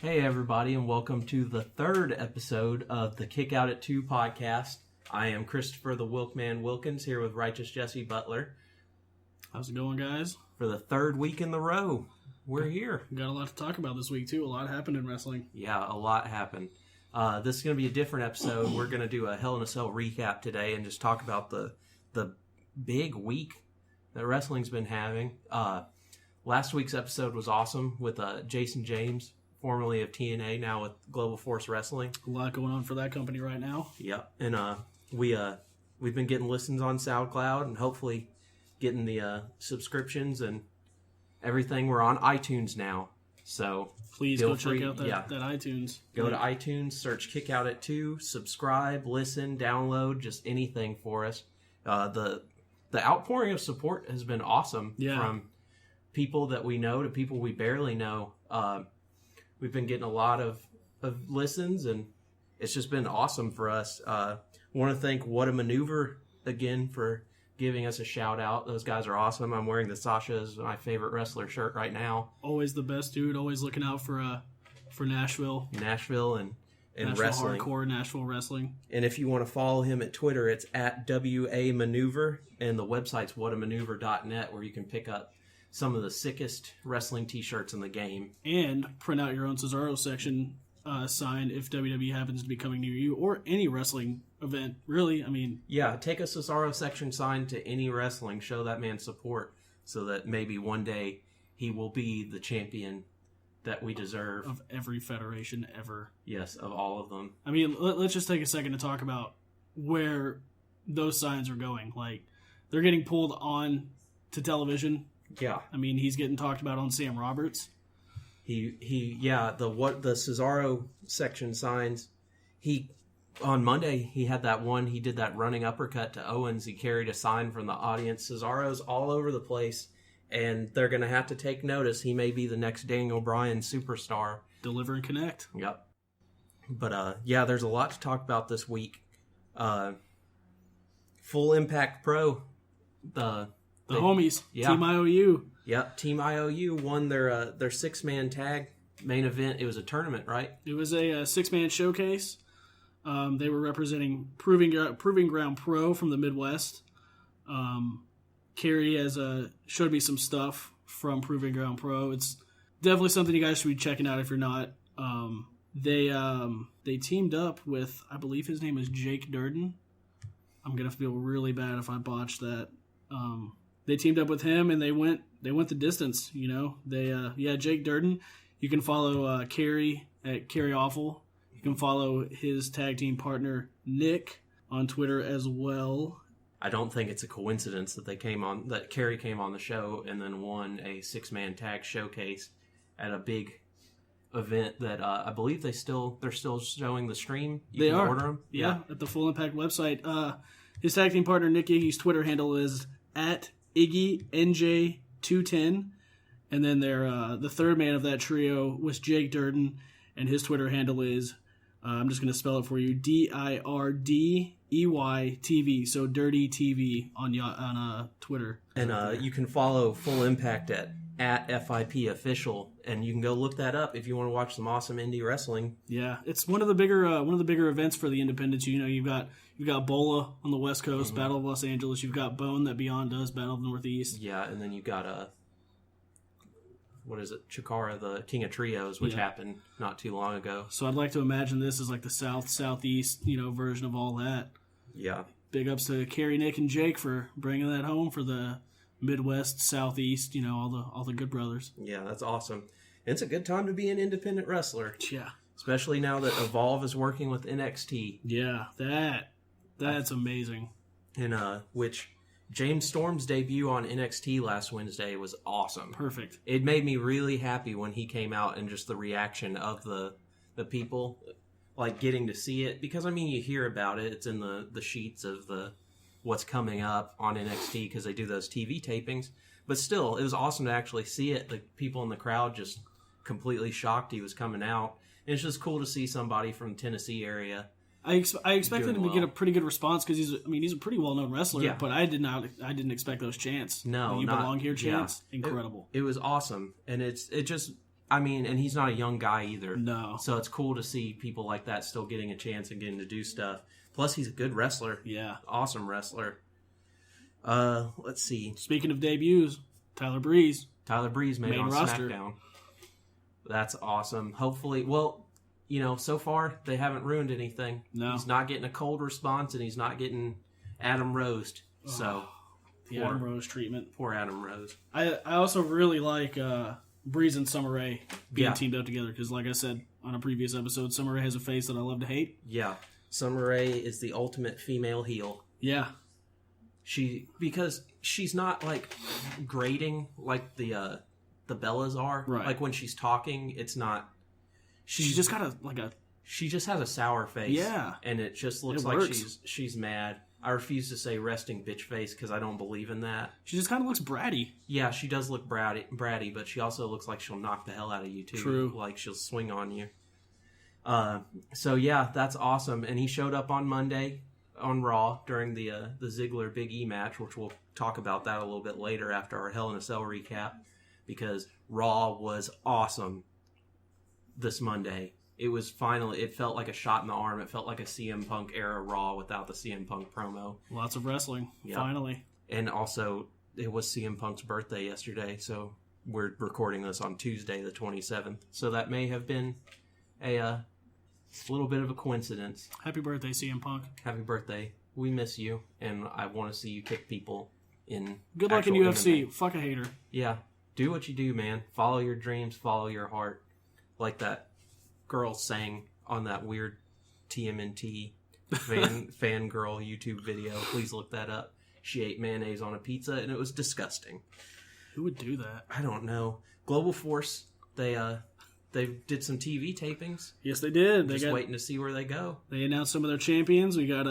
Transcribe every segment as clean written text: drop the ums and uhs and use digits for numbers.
Hey everybody, and welcome to the third episode of the Kick Out at 2 podcast. I am Christopher the Wilkman Wilkins here with Righteous Jesse Butler. How's it going, guys? For the third week in the row, we're here. We got a lot to talk about this week, too. A lot happened in wrestling. Yeah, a lot happened. This is going to be a different episode. We're going to do a Hell in a Cell recap today and just talk about the big week that wrestling's been having. Last week's episode was awesome with Jason James, formerly of TNA, now with Global Force Wrestling. A lot going on for that company right now. Yep, and we've been getting listens on SoundCloud and hopefully getting the subscriptions and everything. We're on iTunes now, so please go check out that iTunes. Go to iTunes, search Kick Out at 2, subscribe, listen, download, just anything for us. The outpouring of support has been awesome from people that we know to people we barely know. We've been getting a lot of listens, and it's just been awesome for us. I want to thank What a Maneuver again for giving us a shout out. Those guys are awesome. I'm wearing the Sasha is my favorite wrestler shirt right now. Always the best dude. Always looking out for Nashville. Nashville and Nashville wrestling. Hardcore, Nashville wrestling. And if you want to follow him at Twitter, it's at WA Maneuver, and the website's whatamaneuver.net, where you can pick up some of the sickest wrestling t-shirts in the game. And print out your own Cesaro section sign if WWE happens to be coming near you, or any wrestling event, really. I mean... Yeah, take a Cesaro section sign to any wrestling. Show that man support so that maybe one day he will be the champion that we deserve. Of every federation ever. Yes, of all of them. I mean, let's just take a second to talk about where those signs are going. Like, they're getting pulled on to television. Yeah. I mean, he's getting talked about on Sam Roberts. The Cesaro section signs, on Monday, he had that one, he did that running uppercut to Owens. He carried a sign from the audience. Cesaro's all over the place, and they're going to have to take notice. He may be the next Daniel Bryan superstar. Deliver and connect. Yep. But, there's a lot to talk about this week. Full Impact Pro, the homies, yeah. Team IOU. Yep, Team IOU won their 6-man tag main event. It was a tournament, right? It was a 6-man showcase. They were representing Proving Ground Pro from the Midwest. Carrie has showed me some stuff from Proving Ground Pro. It's definitely something you guys should be checking out if you're not. They teamed up with, I believe his name is Jake Durden. I'm gonna feel really bad if I botch that. They teamed up with him and they went the distance, you know. Jake Durden. You can follow Carrie at Carrie Awful. You can follow his tag team partner Nick on Twitter as well. I don't think it's a coincidence that Carrie came on the show and then won a 6-man tag showcase at a big event that I believe they're still showing the stream. You can order them. Yeah, at the Full Impact website. His tag team partner Nick Iggy's Twitter handle is at IggyNJ210, and then the third man of that trio was Jake Durden, and his Twitter handle is I'm just going to spell it for you, DIRDEYTV, so Dirty TV on Twitter. And you can follow Full Impact at FIP Official, and you can go look that up if you want to watch some awesome indie wrestling. Yeah, it's one of the bigger events for the independents. You know, you've got Bola on the West Coast, Battle of Los Angeles. You've got Bone that Beyond does, Battle of the Northeast. Yeah, and then you've got Chikara, the King of Trios, which happened not too long ago. So I'd like to imagine this is like the Southeast, version of all that. Yeah. Big ups to Carrie, Nick, and Jake for bringing that home for the Midwest, Southeast, all the good brothers. Yeah, that's awesome. It's a good time to be an independent wrestler. Yeah. Especially now that Evolve is working with NXT. Yeah, that's amazing. And which James Storm's debut on NXT last Wednesday was awesome. Perfect. It made me really happy when he came out and just the reaction of the people, like getting to see it. Because, I mean, you hear about it. It's in the sheets of what's coming up on NXT because they do those TV tapings. But still, it was awesome to actually see it. The people in the crowd just completely shocked he was coming out. And it's just cool to see somebody from the Tennessee area. I expected him to get a pretty good response because he's a pretty well known wrestler. But I didn't expect those chants. No, you belong here chants. Yeah. Incredible. It was awesome, and it just I mean, and he's not a young guy either. No. So it's cool to see people like that still getting a chance and getting to do stuff. Plus, he's a good wrestler. Yeah. Awesome wrestler. Let's see. Speaking of debuts, Tyler Breeze. Tyler Breeze made Main on roster. SmackDown. That's awesome. Hopefully, well, so far they haven't ruined anything. No. He's not getting a cold response, and he's not getting Adam Rose. So, the Adam Rose treatment. Poor Adam Rose. I also really like Breeze and Summer Rae being Yeah. teamed up together because, like I said on a previous episode, Summer Rae has a face that I love to hate. Yeah. Summer Rae is the ultimate female heel. Yeah. Because she's not like grating like the Bellas are. Right. Like when she's talking, it's not. She's just got She just has a sour face. Yeah. And it just looks like she's mad. I refuse to say resting bitch face because I don't believe in that. She just kind of looks bratty. Yeah, she does look bratty, but she also looks like she'll knock the hell out of you too. True. Like she'll swing on you. So yeah, that's awesome. And he showed up on Monday on Raw during the Ziggler Big E match, which we'll talk about that a little bit later after our Hell in a Cell recap, because Raw was awesome this Monday. It felt like a shot in the arm. It felt like a CM Punk era Raw without the CM Punk promo. Lots of wrestling, Yep. finally. And also, it was CM Punk's birthday yesterday, so we're recording this on Tuesday the 27th. So that may have been a little bit of a coincidence. Happy birthday, CM Punk. Happy birthday. We miss you, and I want to see you kick people in Good luck in actual UFC. MMA. Fuck a hater. Yeah. Do what you do, man. Follow your dreams. Follow your heart. Like that girl sang on that weird TMNT fangirl YouTube video. Please look that up. She ate mayonnaise on a pizza, and it was disgusting. Who would do that? I don't know. Global Force, they did some TV tapings. Yes, they did. Just waiting to see where they go. They announced some of their champions. We got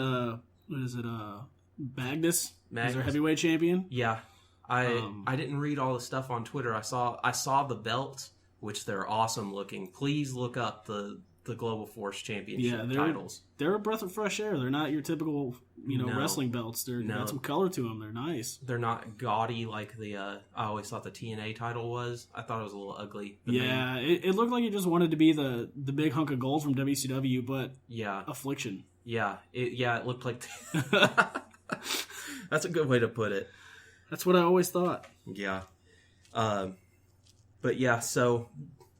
Magnus. Is their heavyweight champion. Yeah. I didn't read all the stuff on Twitter. I saw the belts, which they're awesome looking. Please look up the Global Force Championship titles. They're a breath of fresh air. They're not your typical, wrestling belts. They got some color to them. They're nice. They're not gaudy like the I always thought the TNA title was. I thought it was a little ugly. It looked like it just wanted to be the big hunk of gold from WCW, but yeah, affliction. Yeah, it looked like. That's a good way to put it. That's what I always thought. Yeah. But yeah, so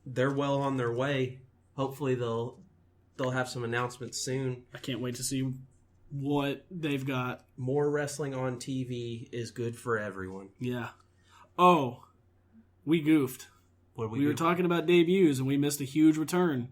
they're well on their way. Hopefully they'll have some announcements soon. I can't wait to see what they've got. More wrestling on TV is good for everyone. Yeah. Oh, we goofed. We were talking about debuts and we missed a huge return.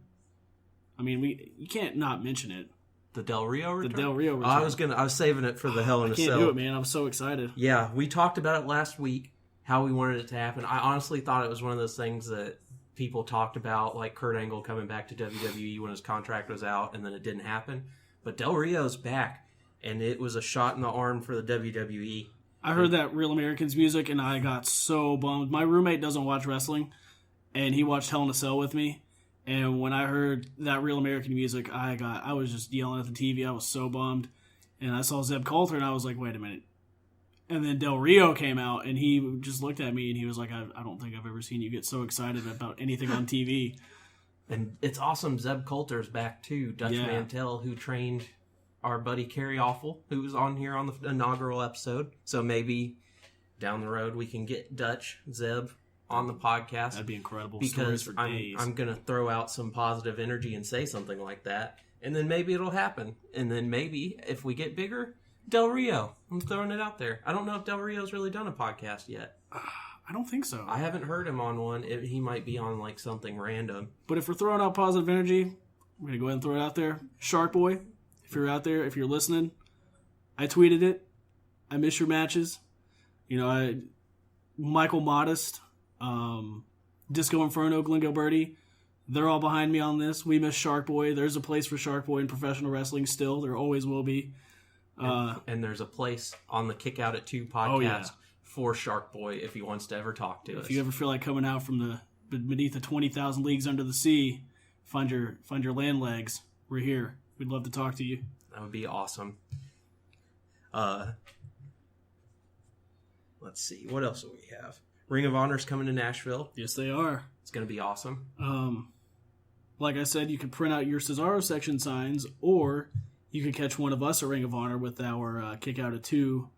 I mean, you can't not mention it. The Del Rio return? The Del Rio return. I was saving it for the Hell in a Cell. I can't do it, man. I'm so excited. Yeah, we talked about it last week, how we wanted it to happen. I honestly thought it was one of those things that people talked about, like Kurt Angle coming back to WWE when his contract was out, and then it didn't happen. But Del Rio's back, and it was a shot in the arm for the WWE. I heard that Real Americans music, and I got so bummed. My roommate doesn't watch wrestling, and he watched Hell in a Cell with me. And when I heard that Real American music, I was just yelling at the TV. I was so bummed. And I saw Zeb Coulter, and I was like, wait a minute. And then Del Rio came out, and he just looked at me, and he was like, I don't think I've ever seen you get so excited about anything on TV. And it's awesome. Zeb Coulter's back, too. Dutch Mantell, who trained our buddy Kerry Awful, who was on here on the inaugural episode. So maybe down the road we can get Dutch, Zeb, on the podcast. That'd be incredible. Because for days. I'm going to throw out some positive energy and say something like that. And then maybe it'll happen. And then maybe, if we get bigger, Del Rio. I'm throwing it out there. I don't know if Del Rio's really done a podcast yet. I don't think so. I haven't heard him on one. He might be on like something random. But if we're throwing out positive energy, I'm going to go ahead and throw it out there. Shark Boy, if you're out there, if you're listening, I tweeted it. I miss your matches. Michael Modest, Disco Inferno, Glenn Gilberti, they're all behind me on this. We miss Shark Boy. There's a place for Shark Boy in professional wrestling still. There always will be. And there's a place on the Kick Out at 2 podcast for Shark Boy if he wants to ever talk to us. If you ever feel like coming out from beneath the 20,000 leagues under the sea, find your land legs. We're here. We'd love to talk to you. That would be awesome. Let's see. What else do we have? Ring of Honor's coming to Nashville. Yes, they are. It's going to be awesome. Like I said, you can print out your Cesaro section signs, or you can catch one of us at Ring of Honor with our Kick Out at 2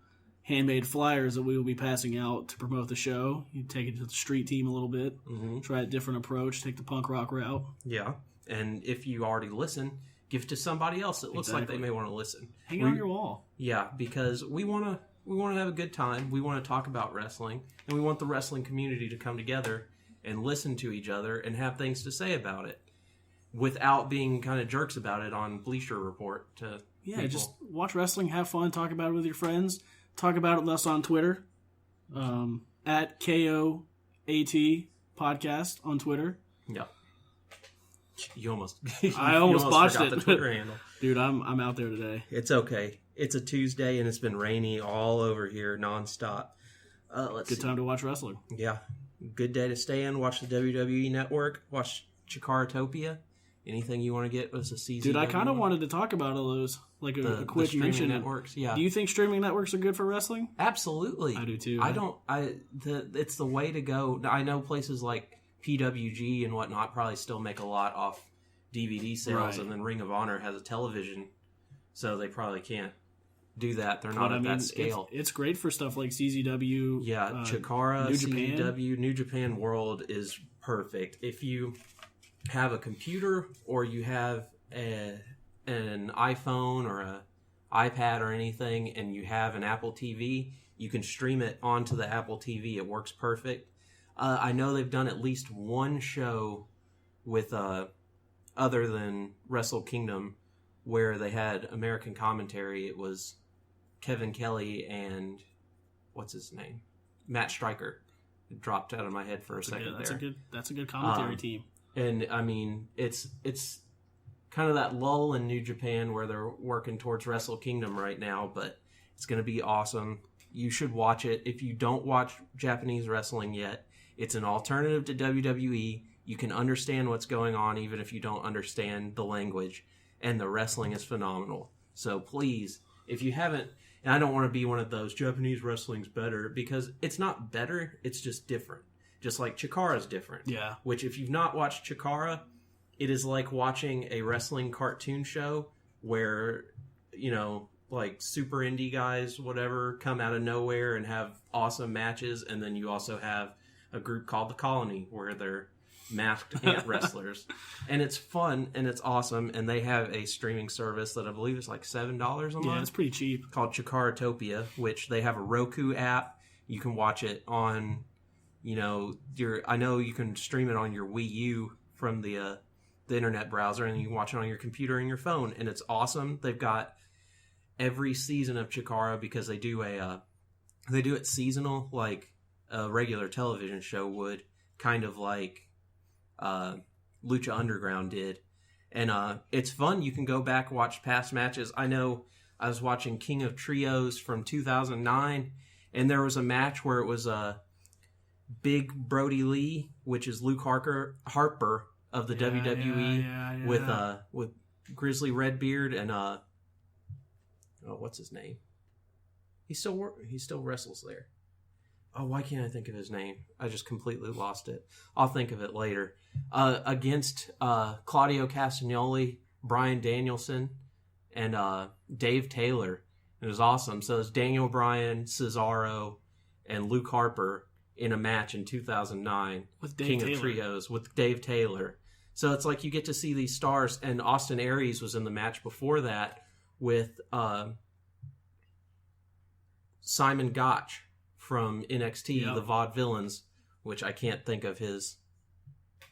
handmade flyers that we will be passing out to promote the show. You take it to the street team a little bit, try a different approach, take the punk rock route. Yeah, and if you already listen, give it to somebody else that looks like they may want to listen. Hang it on your wall. Yeah, because we want to have a good time. We want to talk about wrestling, and we want the wrestling community to come together and listen to each other and have things to say about it without being kind of jerks about it on Bleacher Report to people. Just watch wrestling, have fun, talk about it with your friends. Talk about it with us on Twitter, at KOAT podcast on Twitter. Yeah. You almost botched it. The Twitter handle. Dude, I'm out there today. It's okay. It's a Tuesday and it's been rainy all over here nonstop. Good time to watch wrestling. Yeah. Good day to stay in. Watch the WWE Network. Watch Chikaratopia. Anything you want to get was a season. Dude, I kind of wanted to talk about all those. Like a quick mention. Networks, yeah. Do you think streaming networks are good for wrestling? Absolutely. I do too. It's the way to go. I know places like PWG and whatnot probably still make a lot off DVD sales, and then Ring of Honor has a television, so they probably can't do that. They're not at that scale. It's great for stuff like CZW. Yeah, Chikara, CZW, New Japan World is perfect. If you have a computer or you have an iPhone or an iPad or anything, and you have an Apple TV, you can stream it onto the Apple TV. It works perfect. I know they've done at least one show with other than Wrestle Kingdom where they had American commentary. It was Kevin Kelly and what's his name, Matt Stryker. It dropped out of my head for a second. That's a good commentary team. And I mean, it's kind of that lull in New Japan where they're working towards Wrestle Kingdom right now, but it's going to be awesome. You should watch it. If you don't watch Japanese wrestling yet, it's an alternative to WWE. You can understand what's going on even if you don't understand the language, and the wrestling is phenomenal. So please, if you haven't, and I don't want to be one of those Japanese wrestling's better, because it's not better, it's just different. Just like Chikara's different. Yeah. Which if you've not watched Chikara, it is like watching a wrestling cartoon show where, like super indie guys, whatever, come out of nowhere and have awesome matches. And then you also have a group called The Colony where they're masked ant wrestlers. And it's fun and it's awesome. And they have a streaming service that I believe is like $7 a month. Yeah, it's pretty cheap. Called Chikaratopia, which they have a Roku app. You can watch it on, I know you can stream it on your Wii U from the internet browser, and you can watch it on your computer and your phone, and it's awesome. They've got every season of Chikara because they do it seasonal like a regular television show would, kind of like Lucha Underground did. And it's fun. You can go back, watch past matches. I know I was watching King of Trios from 2009, and there was a match where it was Big Brody Lee, which is Luke Harper of the WWE, with Grizzly Redbeard and what's his name? He still wrestles there. Oh, why can't I think of his name? I just completely lost it. I'll think of it later. Against Claudio Castagnoli, Bryan Danielson, and Dave Taylor. It was awesome. So it's Daniel Bryan, Cesaro, and Luke Harper in a match in 2009 with Dave King Taylor. of Trios with Dave Taylor. So it's like you get to see these stars, and Austin Aries was in the match before that with Simon Gotch from NXT, the Vaudevillains, which I can't think of his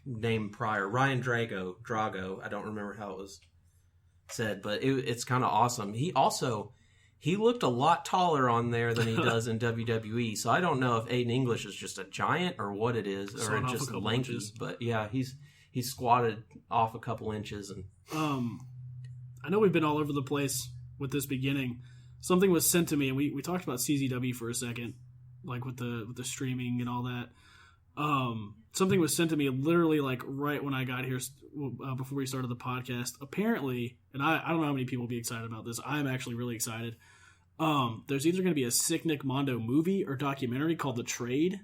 name prior. Ryan Drago. I don't remember how it was said, but it's kind of awesome. He looked a lot taller on there than he does in WWE, so I don't know if Aiden English is just a giant or what it is, or just lanky. Inches. But yeah, he's squatted off a couple inches. And I know we've been all over the place with this beginning. Something was sent to me, and we talked about CZW for a second, like with the streaming and all that. Something was sent to me literally like right when I got here, before we started the podcast. Apparently, and I don't know how many people will be excited about this. I'm actually really excited. There's either going to be a Sick Nick Mondo movie or documentary called The Trade.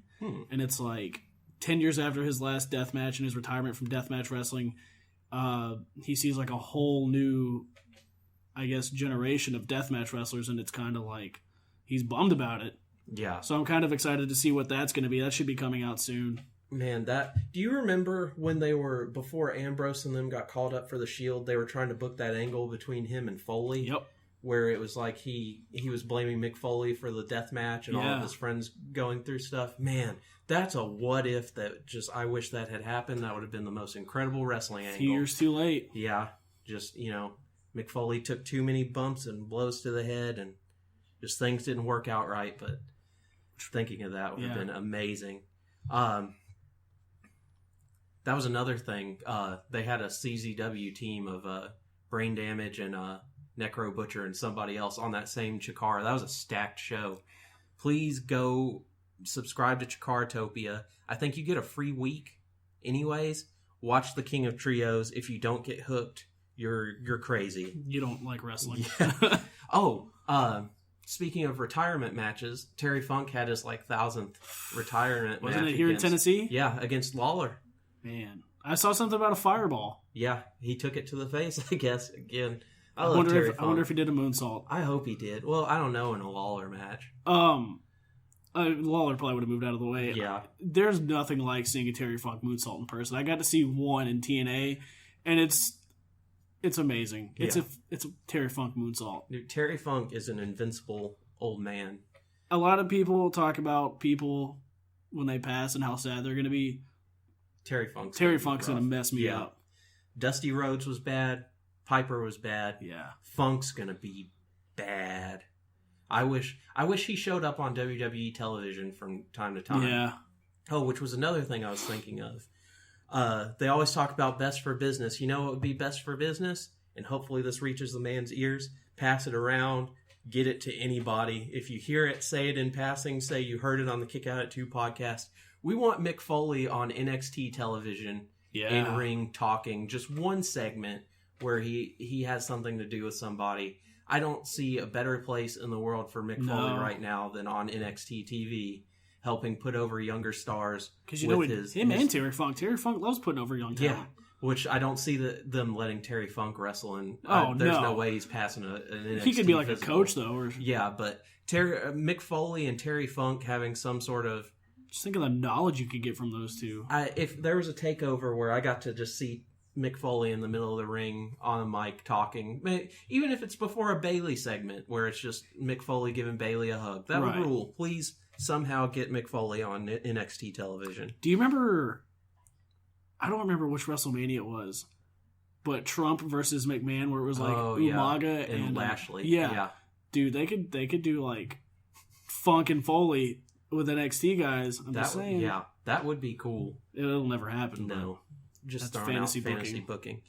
and it's like 10 years after his last death match and his retirement from deathmatch wrestling. He sees like a whole new, I guess, generation of deathmatch wrestlers, and it's kind of like he's bummed about it. Yeah. So I'm kind of excited to see what that's going to be. That should be coming out soon. Man, do you remember when before Ambrose and them got called up for the Shield, they were trying to book that angle between him and Foley? Yep. Where it was like he was blaming Mick Foley for the death match and all of his friends going through stuff. Man, that's a what if that I wish that had happened. That would have been the most incredible wrestling angle. 2 years too late. Yeah. Just, Mick Foley took too many bumps and blows to the head and just things didn't work out right. But thinking of that would have been amazing. That was another thing. They had a CZW team of Brain Damage and Necro Butcher and somebody else on that same Chikara. That was a stacked show. Please go subscribe to Chikaratopia. I think you get a free week anyways. Watch the King of Trios. If you don't get hooked, you're crazy. You don't like wrestling. Yeah. Oh, speaking of retirement matches, Terry Funk had his 1,000th retirement match. Wasn't it here in Tennessee? Yeah, against Lawler. Man, I saw something about a fireball. Yeah, he took it to the face, I guess. Again, I wonder if he did a moonsault. I hope he did. Well, I don't know in a Lawler match. Lawler probably would have moved out of the way. Yeah. There's nothing like seeing a Terry Funk moonsault in person. I got to see one in TNA, and it's amazing. It's a Terry Funk moonsault. Dude, Terry Funk is an invincible old man. A lot of people talk about people when they pass and how sad they're going to be. Terry Funk's going to mess me up. Dusty Rhodes was bad. Piper was bad. Yeah. Funk's going to be bad. I wish he showed up on WWE television from time to time. Yeah. Oh, which was another thing I was thinking of. They always talk about best for business. You know what would be best for business? And hopefully this reaches the man's ears. Pass it around. Get it to anybody. If you hear it, say it in passing. Say you heard it on the Kick Out at 2 podcast. We want Mick Foley on NXT television, in ring talking, just one segment where he has something to do with somebody. I don't see a better place in the world for Mick Foley right now than on NXT TV, helping put over younger stars. Because and Terry Funk. Terry Funk loves putting over young talent. Yeah, which I don't see them letting Terry Funk wrestle. And there's no way he's passing an NXT. He could be like physical. A coach though. But Mick Foley and Terry Funk having some sort of. Just think of the knowledge you could get from those two. If there was a takeover where I got to just see Mick Foley in the middle of the ring on a mic talking, even if it's before a Bailey segment where it's just Mick Foley giving Bailey a hug, that would rule. Please somehow get Mick Foley on NXT television. Do you remember? I don't remember which WrestleMania it was, but Trump versus McMahon, where it was like Umaga and Lashley. Yeah, dude, they could do like Funk and Foley with NXT guys. I'm just saying. Yeah, that would be cool. It'll never happen. No. Just that's throwing fantasy out booking.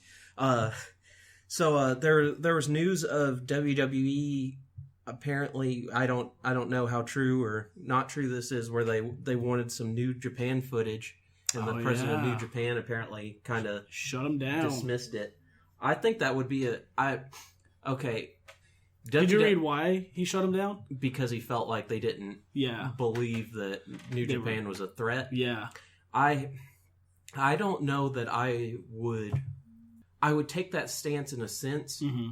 So there was news of WWE. Apparently, I don't know how true or not true this is, where they wanted some New Japan footage, and the president of New Japan apparently kind of shut them down, dismissed it. I think that would be okay. Did you read why he shut him down? Because he felt like they didn't believe that New Japan was a threat. Yeah, I don't know that I would take that stance in a sense. Mm-hmm.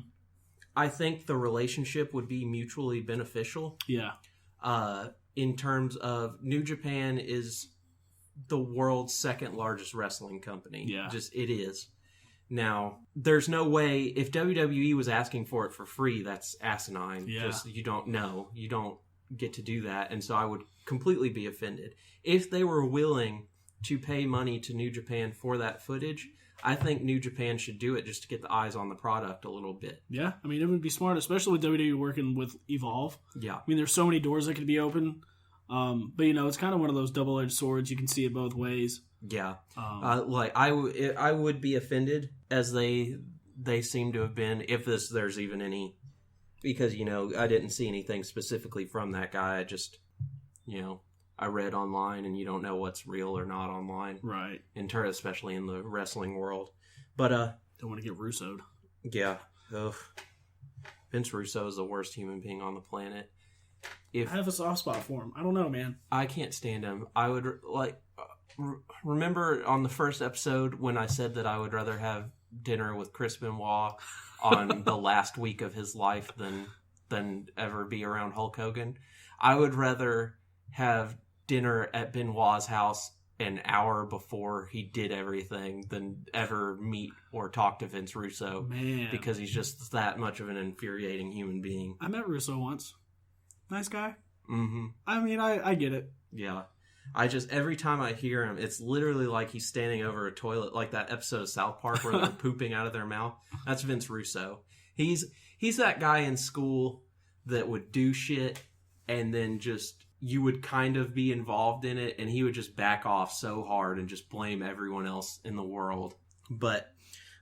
I think the relationship would be mutually beneficial. Yeah. In terms of New Japan is the world's second largest wrestling company. Yeah. Just it is. Now, there's no way if WWE was asking for it for free, that's asinine. Yeah. Just you don't know. You don't get to do that. And so I would completely be offended. If they were willing to pay money to New Japan for that footage, I think New Japan should do it just to get the eyes on the product a little bit. Yeah, I mean, it would be smart, especially with WWE working with Evolve. Yeah. I mean, there's so many doors that could be open. But, it's kind of one of those double-edged swords. You can see it both ways. Yeah. I would be offended, as they seem to have been, if there's even any, because, I didn't see anything specifically from that guy. I just, I read online, and you don't know what's real or not online. Right. Especially in the wrestling world. But, don't want to get Russo'd. Yeah. Ugh. Vince Russo is the worst human being on the planet. I have a soft spot for him. I don't know, man. I can't stand him. I would remember on the first episode when I said that I would rather have dinner with Chris Benoit on the last week of his life than ever be around Hulk Hogan. I would rather have dinner at Benoit's house an hour before he did everything than ever meet or talk to Vince Russo. Man. Because he's just that much of an infuriating human being. I met Russo once. Nice guy. Mm-hmm. I mean, I get it. Yeah. Every time I hear him, it's literally like he's standing over a toilet, like that episode of South Park where they're pooping out of their mouth. That's Vince Russo. He's that guy in school that would do shit and then just, you would kind of be involved in it and he would just back off so hard and just blame everyone else in the world. But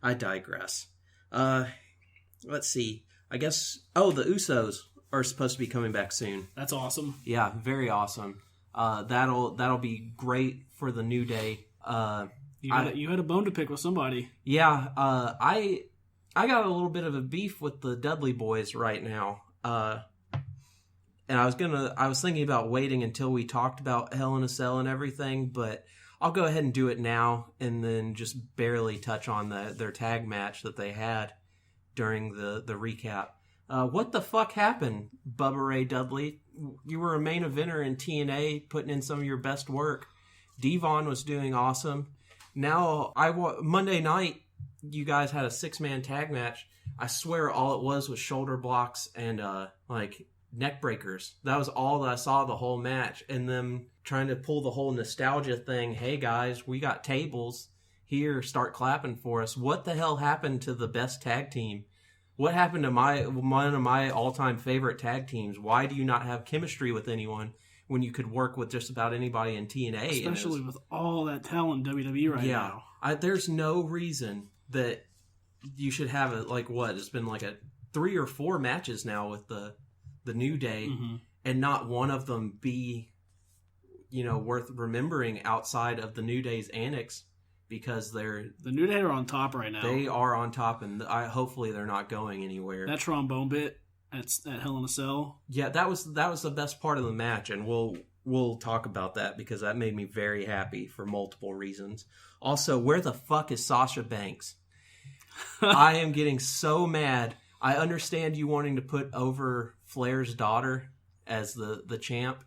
I digress. Let's see. I guess, the Usos are supposed to be coming back soon. That's awesome. Yeah, very awesome. That'll be great for the New Day. You had a bone to pick with somebody. Yeah, I got a little bit of a beef with the Dudley Boys right now. And I was thinking about waiting until we talked about Hell in a Cell and everything, but I'll go ahead and do it now and then just barely touch on their tag match that they had during the recap. What the fuck happened, Bubba Ray Dudley? You were a main eventer in TNA, putting in some of your best work. Devon was doing awesome. Now, Monday night, you guys had a 6-man tag match. I swear all it was shoulder blocks and neck breakers. That was all that I saw the whole match. And them trying to pull the whole nostalgia thing. Hey guys, we got tables here. Start clapping for us. What the hell happened to the best tag team? What happened to one of my all-time favorite tag teams? Why do you not have chemistry with anyone when you could work with just about anybody in TNA? Especially with all that talent in WWE right now. There's no reason that you should have it's been like 3 or 4 matches now with the New Day, and not one of them be, worth remembering outside of the New Day's annex, because the New Day are on top right now. They are on top, and hopefully they're not going anywhere. That trombone bit at Hell in a Cell. Yeah, that was the best part of the match, and we'll talk about that because that made me very happy for multiple reasons. Also, where the fuck is Sasha Banks? I am getting so mad. I understand you wanting to put over Flair's daughter as the champ.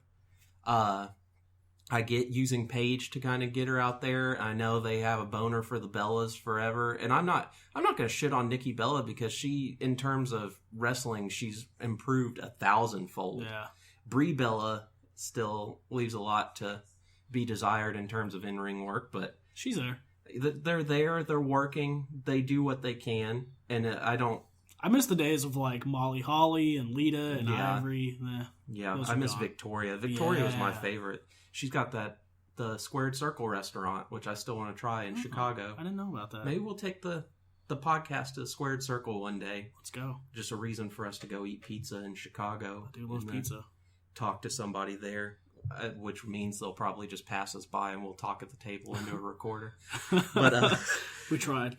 I get using Paige to kind of get her out there. I know they have a boner for the Bellas forever, and I'm not going to shit on Nikki Bella because she, in terms of wrestling, she's improved 1,000-fold. Yeah, Brie Bella still leaves a lot to be desired in terms of in-ring work, but she's there. They're there. They're working. They do what they can, and I miss the days of Molly Holly and Lita and Ivory. I miss Victoria. Victoria was my favorite. She's got the Squared Circle restaurant, which I still want to try in Chicago. I didn't know about that. Maybe we'll take the podcast to the Squared Circle one day. Let's go. Just a reason for us to go eat pizza in Chicago. I do love pizza. Talk to somebody there, which means they'll probably just pass us by and we'll talk at the table into a recorder. But we tried.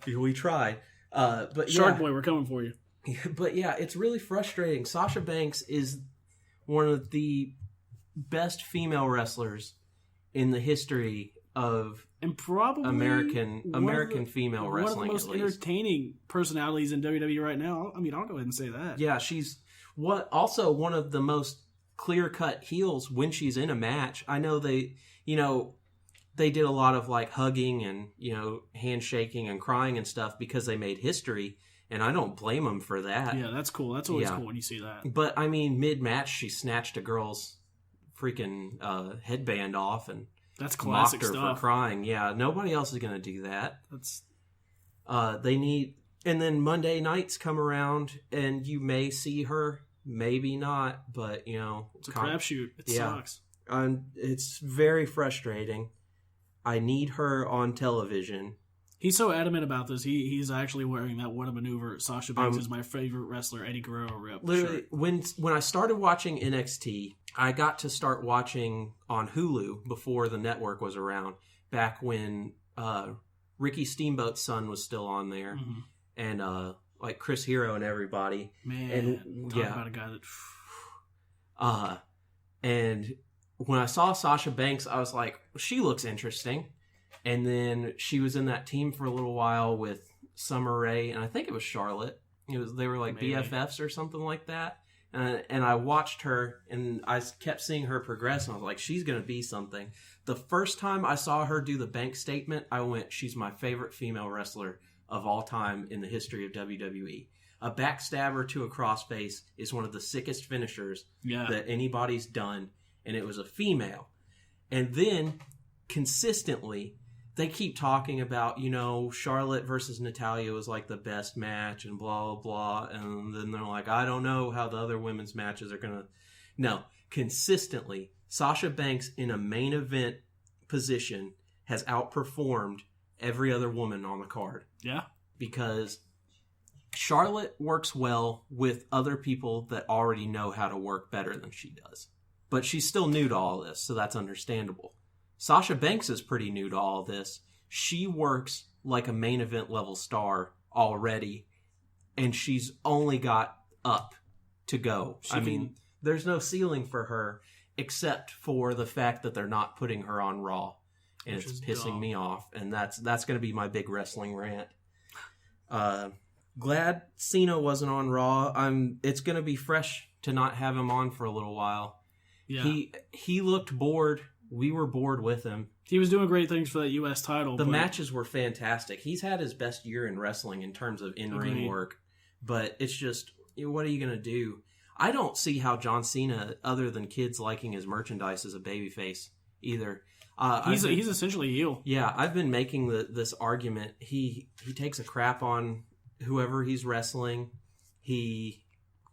But Shark Boy, we're coming for you. But yeah, it's really frustrating. Sasha Banks is one of the best female wrestlers in the history of probably American female wrestling. One of the most entertaining personalities in WWE right now. I mean, I'll go ahead and say that. Yeah, she's also one of the most clear-cut heels when she's in a match. I know they did a lot of hugging and handshaking and crying and stuff because they made history. And I don't blame them for that. Yeah, that's cool. That's always cool when you see that. But, I mean, mid-match, she snatched a girl's freaking headband off and that's classic mocked her stuff. for crying. Yeah, nobody else is going to do that. And then Monday nights come around, and you may see her, maybe not, but, it's a crapshoot. It sucks. It's very frustrating. I need her on television. He's so adamant about this. He's actually wearing that What a Maneuver. Sasha Banks is my favorite wrestler, Eddie Guerrero rep. Literally, when I started watching NXT, I got to start watching on Hulu before the network was around. Back when Ricky Steamboat's son was still on there, and Chris Hero and everybody. Man, talk about a guy that. And when I saw Sasha Banks, I was like, she looks interesting. And then she was in that team for a little while with Summer Rae, and I think it was Charlotte. They were like Maybe. BFFs or something like that. And I watched her, and I kept seeing her progress, and I was like, she's going to be something. The first time I saw her do the bank statement, I went, she's my favorite female wrestler of all time in the history of WWE. A backstabber to a crossface is one of the sickest finishers that anybody's done, and it was a female. And then, consistently, they keep talking about, Charlotte versus Natalya was like the best match and blah, blah, blah. And then they're like, I don't know how the other women's matches are going to... No, consistently, Sasha Banks in a main event position has outperformed every other woman on the card. Yeah. Because Charlotte works well with other people that already know how to work better than she does. But she's still new to all this, so that's understandable. Sasha Banks is pretty new to all this. She works like a main event level star already, and she's only got up to go. There's no ceiling for her except for the fact that they're not putting her on Raw, and it's pissing me off. And that's going to be my big wrestling rant. Glad Cena wasn't on Raw. It's going to be fresh to not have him on for a little while. Yeah. He looked bored. We were bored with him. He was doing great things for that U.S. title. The matches were fantastic. He's had his best year in wrestling in terms of in-ring work. But it's just, what are you going to do? I don't see how John Cena, other than kids liking his merchandise, is a babyface either. He's essentially heel. Yeah, I've been making this argument. He takes a crap on whoever he's wrestling.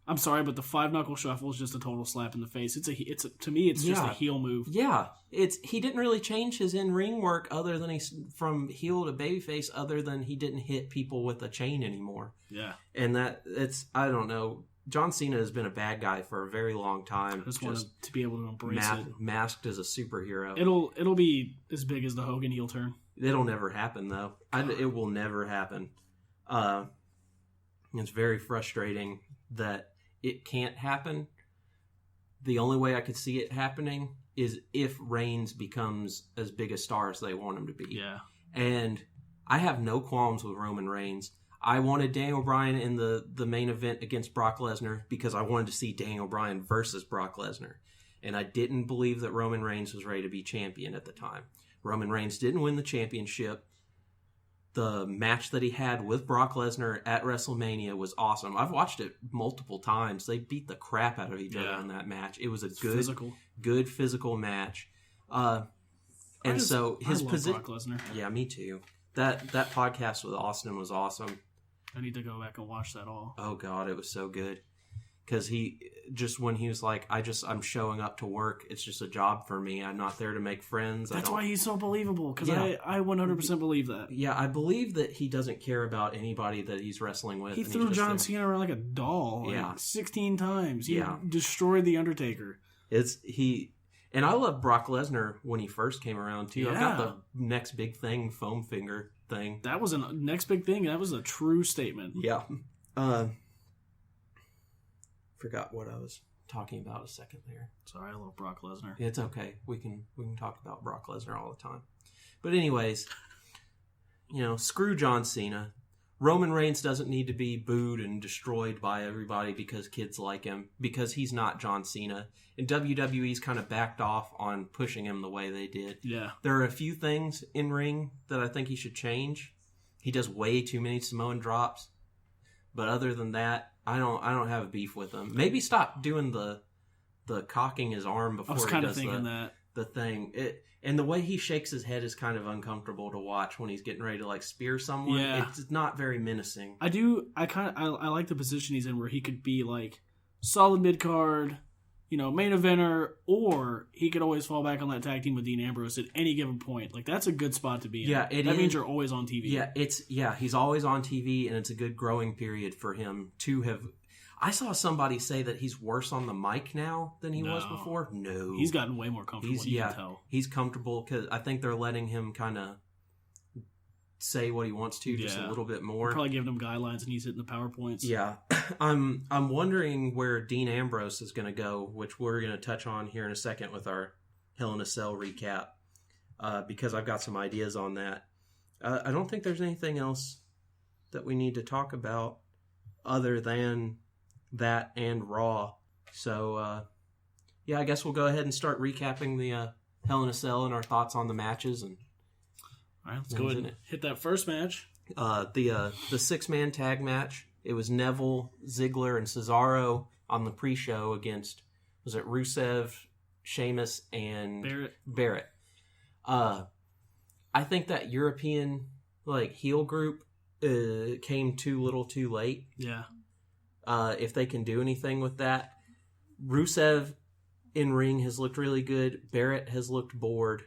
I'm sorry, but the 5-knuckle shuffle is just a total slap in the face. To me, it's just a heel move. Yeah, he didn't really change his in-ring work other than he's from heel to babyface, other than he didn't hit people with a chain anymore. Yeah, and I don't know. John Cena has been a bad guy for a very long time. I just want to be able to embrace it. Masked as a superhero. It'll be as big as the Hogan heel turn. It'll never happen though. It will never happen. It's very frustrating that it can't happen. The only way I could see it happening is if Reigns becomes as big a star as they want him to be. Yeah. And I have no qualms with Roman Reigns. I wanted Daniel Bryan in the main event against Brock Lesnar because I wanted to see Daniel Bryan versus Brock Lesnar. And I didn't believe that Roman Reigns was ready to be champion at the time. Roman Reigns didn't win the championship. The match that he had with Brock Lesnar at WrestleMania was awesome. I've watched it multiple times. They beat the crap out of each other in that match. It was a good physical match. So his position. Brock Lesnar. Yeah, me too. That podcast with Austin was awesome. I need to go back and watch that all. Oh God, it was so good. Because when he was like, I'm showing up to work. It's just a job for me. I'm not there to make friends. That's why he's so believable. Because I 100% believe that. Yeah, I believe that he doesn't care about anybody that he's wrestling with. He threw John Cena around like a doll. Like 16 times. He destroyed The Undertaker. And I love Brock Lesnar when he first came around too. Yeah. I got the next big thing, foam finger thing. That was a next big thing. That was a true statement. Yeah. Forgot what I was talking about a second there. Sorry, I love Brock Lesnar. It's okay. We can talk about Brock Lesnar all the time. But anyways, screw John Cena. Roman Reigns doesn't need to be booed and destroyed by everybody because kids like him, because he's not John Cena. And WWE's kind of backed off on pushing him the way they did. Yeah. There are a few things in ring that I think he should change. He does way too many Samoan drops. But other than that, I don't have a beef with him. Maybe stop doing the cocking his arm before he does the thing. And the way he shakes his head is kind of uncomfortable to watch when he's getting ready to spear someone. Yeah. It's not very menacing. I like the position he's in where he could be solid mid card, main eventer, or he could always fall back on that tag team with Dean Ambrose at any given point. That's a good spot to be in. Yeah, that means you're always on TV. Yeah, he's always on TV, and it's a good growing period for him to have. I saw somebody say that he's worse on the mic now than he was before. No. He's gotten way more comfortable, you can tell. He's comfortable because I think they're letting him kind of say what he wants to just a little bit more. Probably giving him guidelines and he's hitting the PowerPoints. Yeah. I'm wondering where Dean Ambrose is going to go, which we're going to touch on here in a second with our Hell in a Cell recap, because I've got some ideas on that. I don't think there's anything else that we need to talk about other than that and Raw. So, yeah, I guess we'll go ahead and start recapping the Hell in a Cell and our thoughts on the matches. And all right, let's go ahead and hit that first match. The 6-man tag match. It was Neville, Ziggler, and Cesaro on the pre-show against, was it Rusev, Sheamus, and Barrett. I think that European heel group came too little too late. Yeah. If they can do anything with that. Rusev in ring has looked really good. Barrett has looked bored.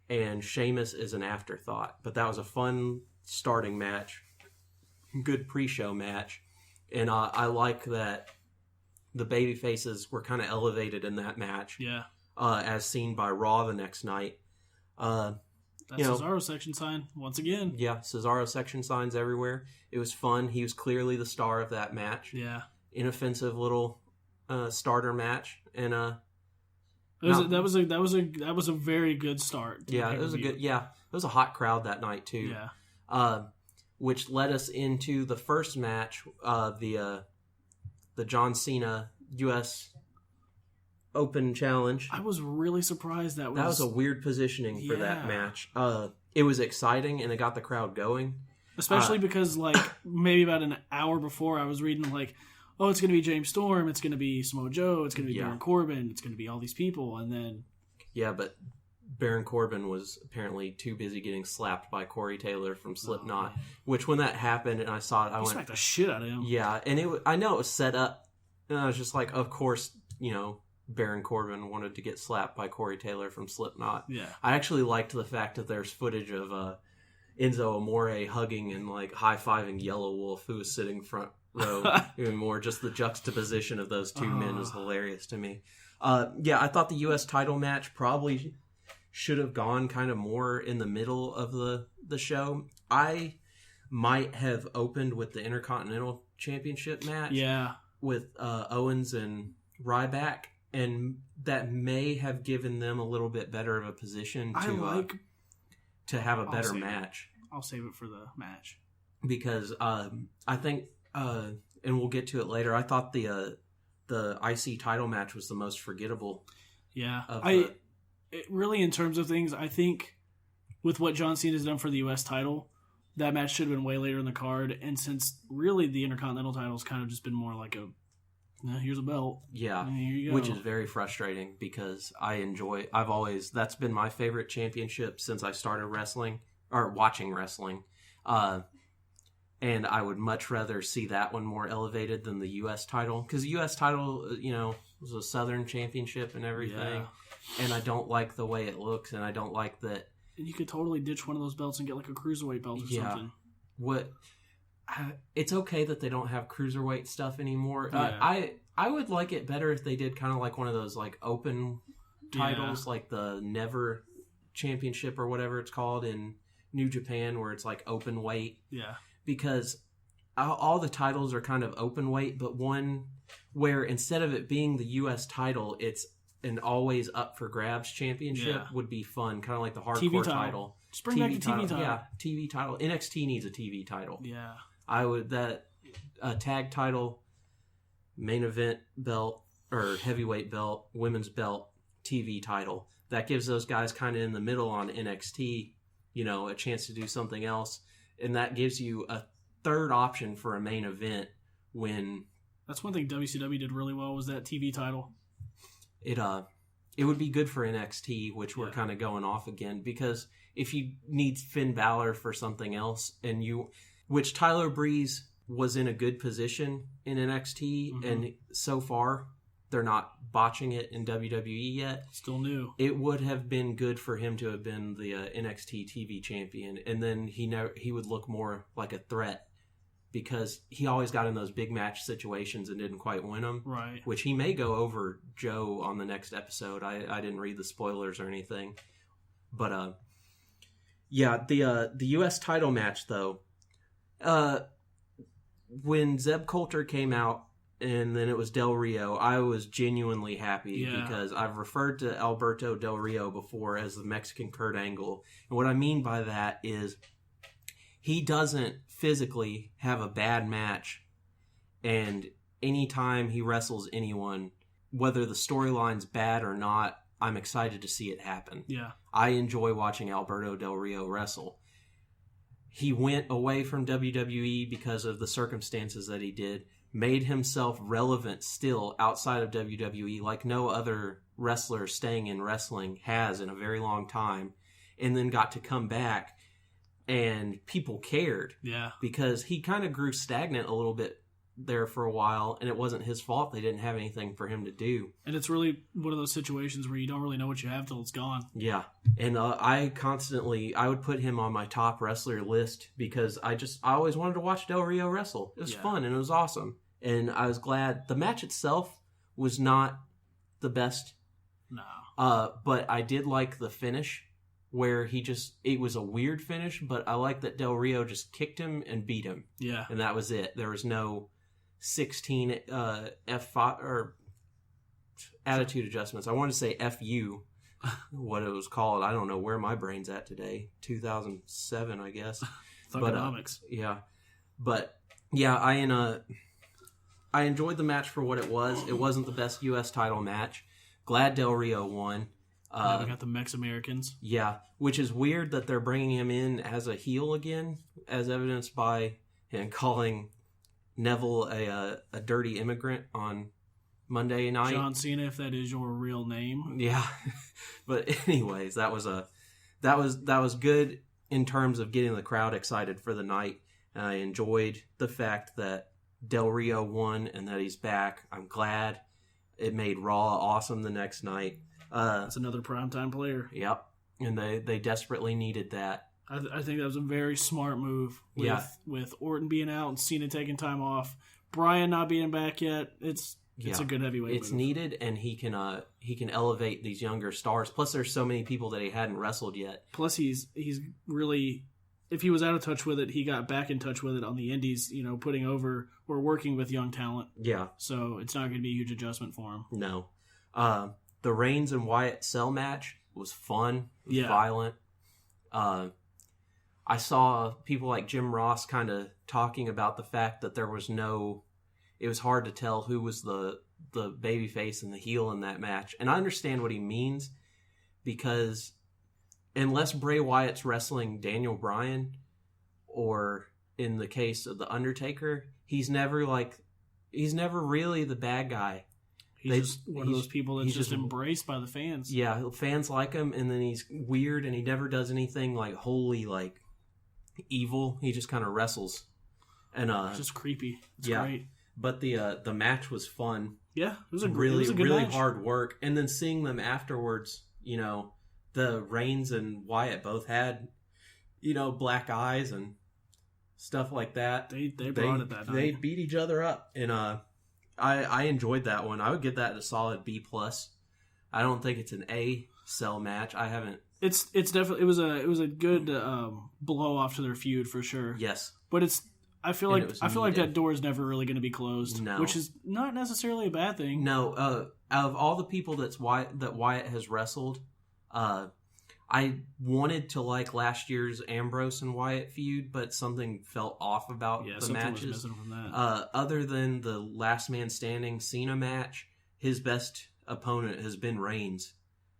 And Sheamus is an afterthought. But that was a fun starting match. Good pre-show match. And I like that the baby faces were kind of elevated in that match. Yeah. As seen by Raw the next night. That Cesaro section sign, once again. Yeah, Cesaro section signs everywhere. It was fun. He was clearly the star of that match. Yeah. Inoffensive little starter match. And that was a very good start. Yeah, it was it was a hot crowd that night too. Yeah. Which led us into the first match, the John Cena U.S. Open Challenge. I was really surprised that was a weird positioning for that match. It was exciting and it got the crowd going. Especially because maybe about an hour before I was reading oh, it's going to be James Storm, it's going to be Samoa Joe, it's going to be Baron Corbin, it's going to be all these people, and then... Yeah, but Baron Corbin was apparently too busy getting slapped by Corey Taylor from Slipknot, which when that happened and I saw it, I went... smacked the shit out of him. Yeah, and I know it was set up, and I was just like, of course, Baron Corbin wanted to get slapped by Corey Taylor from Slipknot. Yeah. I actually liked the fact that there's footage of Enzo Amore hugging and high-fiving Yellow Wolf, who was sitting front row. Even more, just the juxtaposition of those two men is hilarious to me. I thought the U.S. title match probably should have gone kind of more in the middle of the show. I might have opened with the Intercontinental Championship match. Yeah. With Owens and Ryback, and that may have given them a little bit better of a position to have a better match. I'll save it for the match. Because I think, and we'll get to it later, I thought the IC title match was the most forgettable. Yeah. Really, in terms of things, I think with what John Cena has done for the U.S. title, that match should have been way later in the card. And since really the Intercontinental title's kind of just been more like here's a belt. Yeah. Here you go. Which is very frustrating because that's been my favorite championship since I started wrestling or watching wrestling. And I would much rather see that one more elevated than the U.S. title. Because the U.S. title, was a Southern championship and everything. Yeah. And I don't like the way it looks, and I don't like that. And you could totally ditch one of those belts and get a cruiserweight belt or something. It's okay that they don't have cruiserweight stuff anymore. Yeah. I would like it better if they did kind of one of those open titles, like the Never Championship or whatever it's called in New Japan, where it's open weight. Yeah. Because all the titles are kind of open weight, but one where instead of it being the U.S. title, it's an always up for grabs championship would be fun, kind of like the hardcore TV title. Just bring back the TV title. Yeah, TV title. NXT needs a TV title. Yeah. I would tag title, main event belt, or heavyweight belt, women's belt, TV title. That gives those guys kind of in the middle on NXT, a chance to do something else. And that gives you a third option for a main event when... That's one thing WCW did really well was that TV title. It would be good for NXT, which we're kind of going off again, because if you need Finn Balor for something else, which Tyler Breeze was in a good position in NXT, and so far they're not botching it in WWE yet. Still new. It would have been good for him to have been the NXT TV champion, and then he would look more like a threat, because he always got in those big match situations and didn't quite win them. Right. Which he may go over Joe on the next episode. I didn't read the spoilers or anything. But, Yeah, the U.S. title match, though, when Zeb Coulter came out and then it was Del Rio, I was genuinely happy because I've referred to Alberto Del Rio before as the Mexican Kurt Angle. And what I mean by that is he doesn't physically have a bad match, and anytime he wrestles anyone, whether the storyline's bad or not, I'm excited to see it happen. Yeah. I enjoy watching Alberto Del Rio wrestle. He went away from WWE because of the circumstances that he did, made himself relevant still outside of WWE like no other wrestler staying in wrestling has in a very long time, and then got to come back, and people cared. Yeah. Because he kind of grew stagnant a little bit there for a while, and it wasn't his fault. They didn't have anything for him to do. And it's really one of those situations where you don't really know what you have till it's gone. Yeah. And I would put him on my top wrestler list because I always wanted to watch Del Rio wrestle. It was fun and it was awesome. And I was glad. The match itself was not the best. No. But I did like the finish where it was a weird finish, but I like that Del Rio just kicked him and beat him. Yeah. And that was it. There was no 16 F5 or attitude adjustments. I wanted to say FU, what it was called. I don't know where my brain's at today. 2007, I guess. Thugonomics. But I enjoyed the match for what it was. It wasn't the best U.S. title match. Glad Del Rio won. We got the Mex-Americans. Yeah, which is weird that they're bringing him in as a heel again, as evidenced by him calling Neville a dirty immigrant on Monday night. John Cena, if that is your real name. Yeah, but anyways, that was good in terms of getting the crowd excited for the night. And I enjoyed the fact that Del Rio won and that he's back. I'm glad. It made Raw awesome the next night. That's another primetime player. Yep, and they desperately needed that. I think that was a very smart move with Orton being out and Cena taking time off. Bryan not being back yet. It's a good heavyweight It's move. needed, and he can elevate these younger stars. Plus, there's so many people that he hadn't wrestled yet. Plus, he's really, if he was out of touch with it, he got back in touch with it on the indies, putting over or working with young talent. Yeah. So it's not going to be a huge adjustment for him. No. The Reigns and Wyatt cell match was fun, violent. I saw people like Jim Ross kind of talking about the fact that it was hard to tell who was the babyface and the heel in that match. And I understand what he means, because unless Bray Wyatt's wrestling Daniel Bryan, or in the case of The Undertaker, he's never really the bad guy. He's one of those people that's just embraced by the fans. Yeah, fans like him, and then he's weird, and he never does anything like wholly like evil. He just kind of wrestles, and it's just creepy. It's great. But the match was fun. Yeah, it was really good match. hard work, and then seeing them afterwards, the Reigns and Wyatt both had, black eyes and stuff like that. They brought it that night. They beat each other up, and I enjoyed that one. I would give that a solid B+. I don't think it's an A cell match. I haven't. It's definitely it was a good blow off to their feud for sure. Yes, but I feel like that door is never really going to be closed. No, which is not necessarily a bad thing. No, out of all the people that Wyatt has wrestled, I wanted to like last year's Ambrose and Wyatt feud, but something felt off about the matches. Was missing from that. Other than the Last Man Standing Cena match, his best opponent has been Reigns.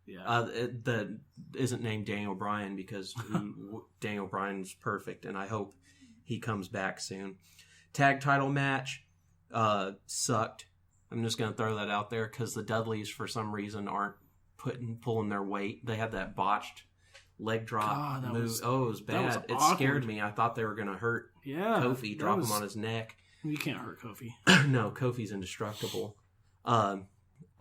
Yeah, that isn't named Daniel Bryan because Daniel Bryan's perfect, and I hope he comes back soon. Tag title match sucked. I'm just gonna throw that out there because the Dudleys for some reason aren't pulling their weight. They had that botched leg drop move. It was bad. It scared me. I thought they were gonna hurt Kofi, drop him on his neck. You can't hurt Kofi. No, Kofi's indestructible.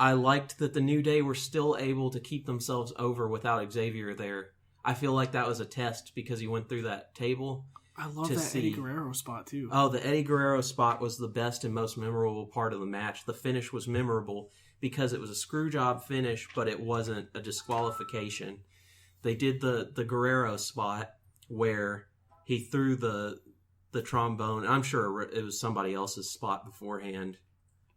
I liked that the New Day were still able to keep themselves over without Xavier there. I feel like that was a test because he went through that table. I love that Eddie Guerrero spot too. Oh, the Eddie Guerrero spot was the best and most memorable part of the match. The finish was memorable because it was a screw job finish, but it wasn't a disqualification. They did the Guerrero spot, where he threw the trombone. I'm sure it was somebody else's spot beforehand.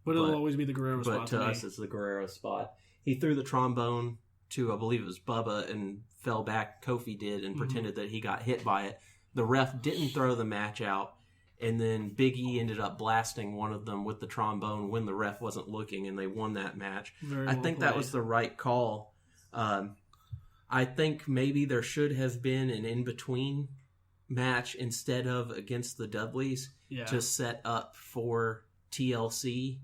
But it'll always be the Guerrero spot. But to us, it's the Guerrero spot. He threw the trombone to, I believe it was Bubba, and fell back. Kofi did, and pretended that he got hit by it. The ref didn't throw the match out, and then Big E ended up blasting one of them with the trombone when the ref wasn't looking, and they won that match. I think that was the right call. I think maybe there should have been an in-between match instead of against the Dudleys to set up for TLC,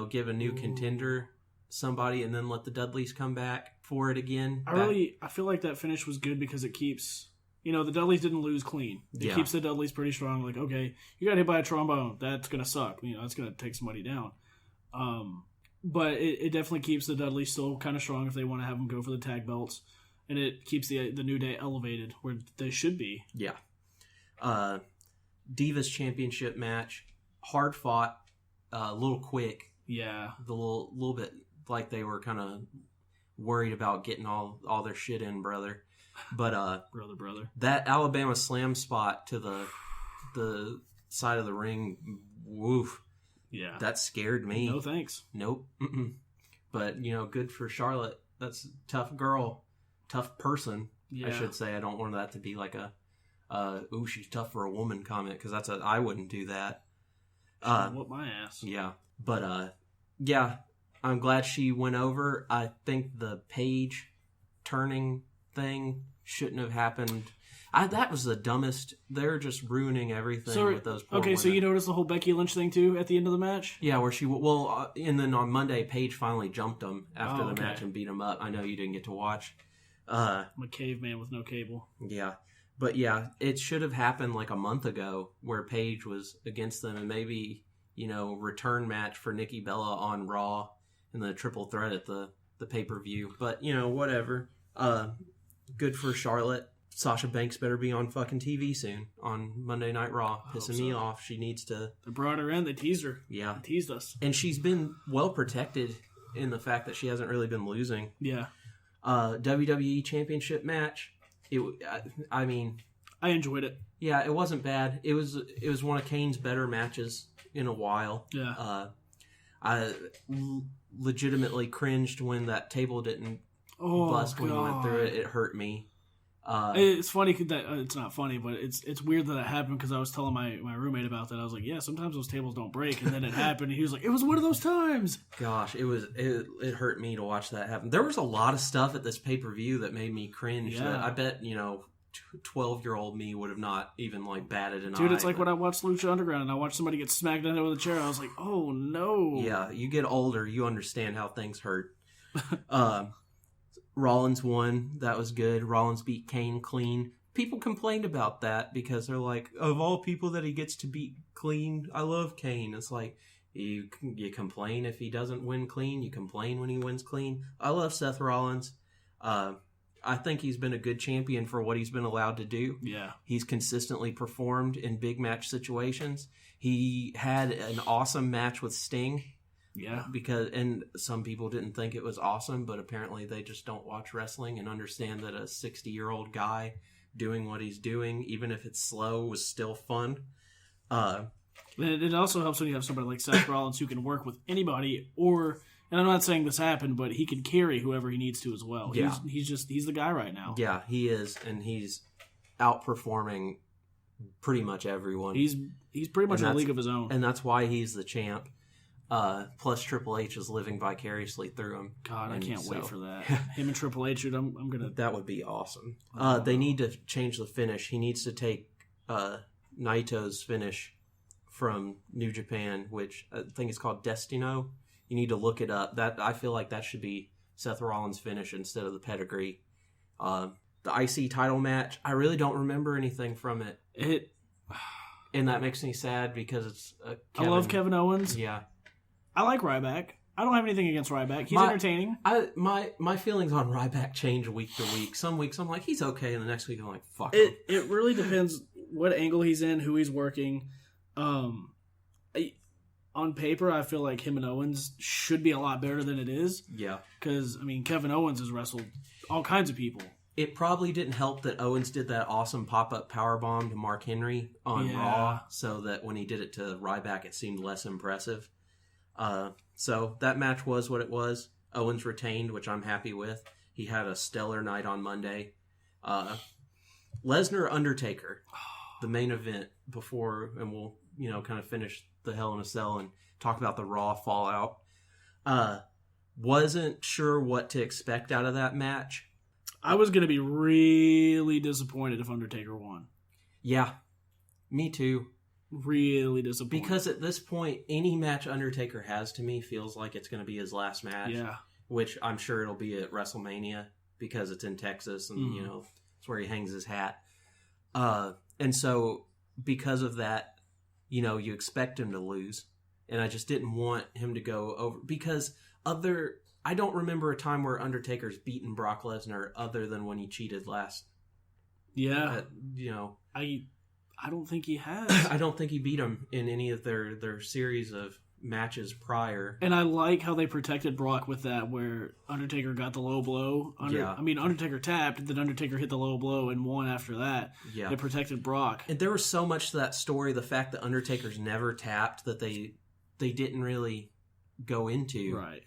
give a new contender somebody and then let the Dudleys come back for it again. I feel like that finish was good because it keeps, the Dudleys didn't lose clean. It keeps the Dudleys pretty strong. Like, okay, you got hit by a trombone. That's going to suck. That's going to take somebody down. But it definitely keeps the Dudleys still kind of strong if they want to have them go for the tag belts. And it keeps the New Day elevated where they should be. Yeah. Divas Championship match. Hard fought. A little quick. Yeah. The little bit like they were kind of worried about getting all their shit in, brother. But brother. That Alabama Slam spot to the side of the ring, woof. Yeah. That scared me. No thanks. Nope. Mm-mm. But, good for Charlotte. That's a tough girl. Tough person, I should say. I don't want that to be like ooh, she's tough for a woman comment, because I wouldn't do that. Whoop my ass. Yeah. But, I'm glad she went over. I think the Paige turning thing shouldn't have happened. That was the dumbest. They're just ruining everything with those poor women. So you noticed the whole Becky Lynch thing, too, at the end of the match? Yeah, where she... Well, and then on Monday, Paige finally jumped him after the match and beat him up. I know you didn't get to watch. I'm a caveman with no cable. Yeah. But it should have happened like a month ago where Paige was against them, and maybe, return match for Nikki Bella on Raw in the triple threat at the pay-per-view. But, whatever. Good for Charlotte. Sasha Banks better be on fucking TV soon on Monday Night Raw. Pissing me off. She needs to... They brought her in. They teased her. Yeah. They teased us. And she's been well protected in the fact that she hasn't really been losing. Yeah. WWE Championship match. I enjoyed it. Yeah, it wasn't bad. It was one of Kane's better matches in a while. Yeah. I legitimately cringed when that table didn't bust when he went through it. It hurt me. It's funny that it's not funny, but it's weird that it happened because I was telling my roommate about that. I was like, yeah, sometimes those tables don't break, and then it happened, and he was like, it was one of those times. Gosh, it hurt me to watch that happen. There was a lot of stuff at this pay-per-view that made me cringe. Yeah. That I bet 12-year-old me would have not even batted an eye. Dude, it's like when I watched Lucha Underground and I watched somebody get smacked down with a chair. I was like, oh no. Yeah, you get older, you understand how things hurt. Rollins won. That was good. Rollins beat Kane clean. People complained about that because they're like, of all people that he gets to beat clean, I love Kane. It's like, you complain if he doesn't win clean. You complain when he wins clean. I love Seth Rollins. I think he's been a good champion for what he's been allowed to do. Yeah. He's consistently performed in big match situations. He had an awesome match with Sting. Yeah. And some people didn't think it was awesome, but apparently they just don't watch wrestling and understand that a 60-year-old guy doing what he's doing, even if it's slow, was still fun. It also helps when you have somebody like Seth Rollins who can work with anybody, and I'm not saying this happened, but he can carry whoever he needs to as well. Yeah. He's the guy right now. Yeah, he is, and he's outperforming pretty much everyone. He's pretty much in a league of his own. And that's why he's the champ. Plus Triple H is living vicariously through him. God, I can't wait for that. Him and Triple H, dude, I'm gonna... That would be awesome. They need to change the finish. He needs to take Naito's finish from New Japan, which I think is called Destino. You need to look it up. I feel like that should be Seth Rollins' finish instead of the pedigree. The IC title match, I really don't remember anything from it. And that makes me sad because it's I love Kevin Owens. Yeah. I like Ryback. I don't have anything against Ryback. He's entertaining. My feelings on Ryback change week to week. Some weeks I'm like, he's okay, and the next week I'm like, fuck him. It really depends what angle he's in, who he's working. On paper, I feel like him and Owens should be a lot better than it is. Yeah. Because, Kevin Owens has wrestled all kinds of people. It probably didn't help that Owens did that awesome pop-up powerbomb to Mark Henry on Raw, so that when he did it to Ryback, it seemed less impressive. So that match was what it was. Owens retained, which I'm happy with. He had a stellar night on Monday. Lesnar Undertaker, the main event before, and we'll kind of finish the Hell in a Cell and talk about the Raw fallout. Wasn't sure what to expect out of that match. I was going to be really disappointed if Undertaker won. Yeah, me too. Really disappointed. Because at this point, any match Undertaker has to me feels like it's going to be his last match. Yeah. Which I'm sure it'll be at WrestleMania because it's in Texas and, it's where he hangs his hat. And so because of that, you expect him to lose. And I just didn't want him to go over because I don't remember a time where Undertaker's beaten Brock Lesnar other than when he cheated last. Yeah. I don't think he has. I don't think he beat him in any of their series of matches prior. And I like how they protected Brock with that, where Undertaker got the low blow. Undertaker tapped, then Undertaker hit the low blow and won after that. Yeah. They protected Brock. And there was so much to that story, the fact that Undertaker's never tapped, that they didn't really go into. Right.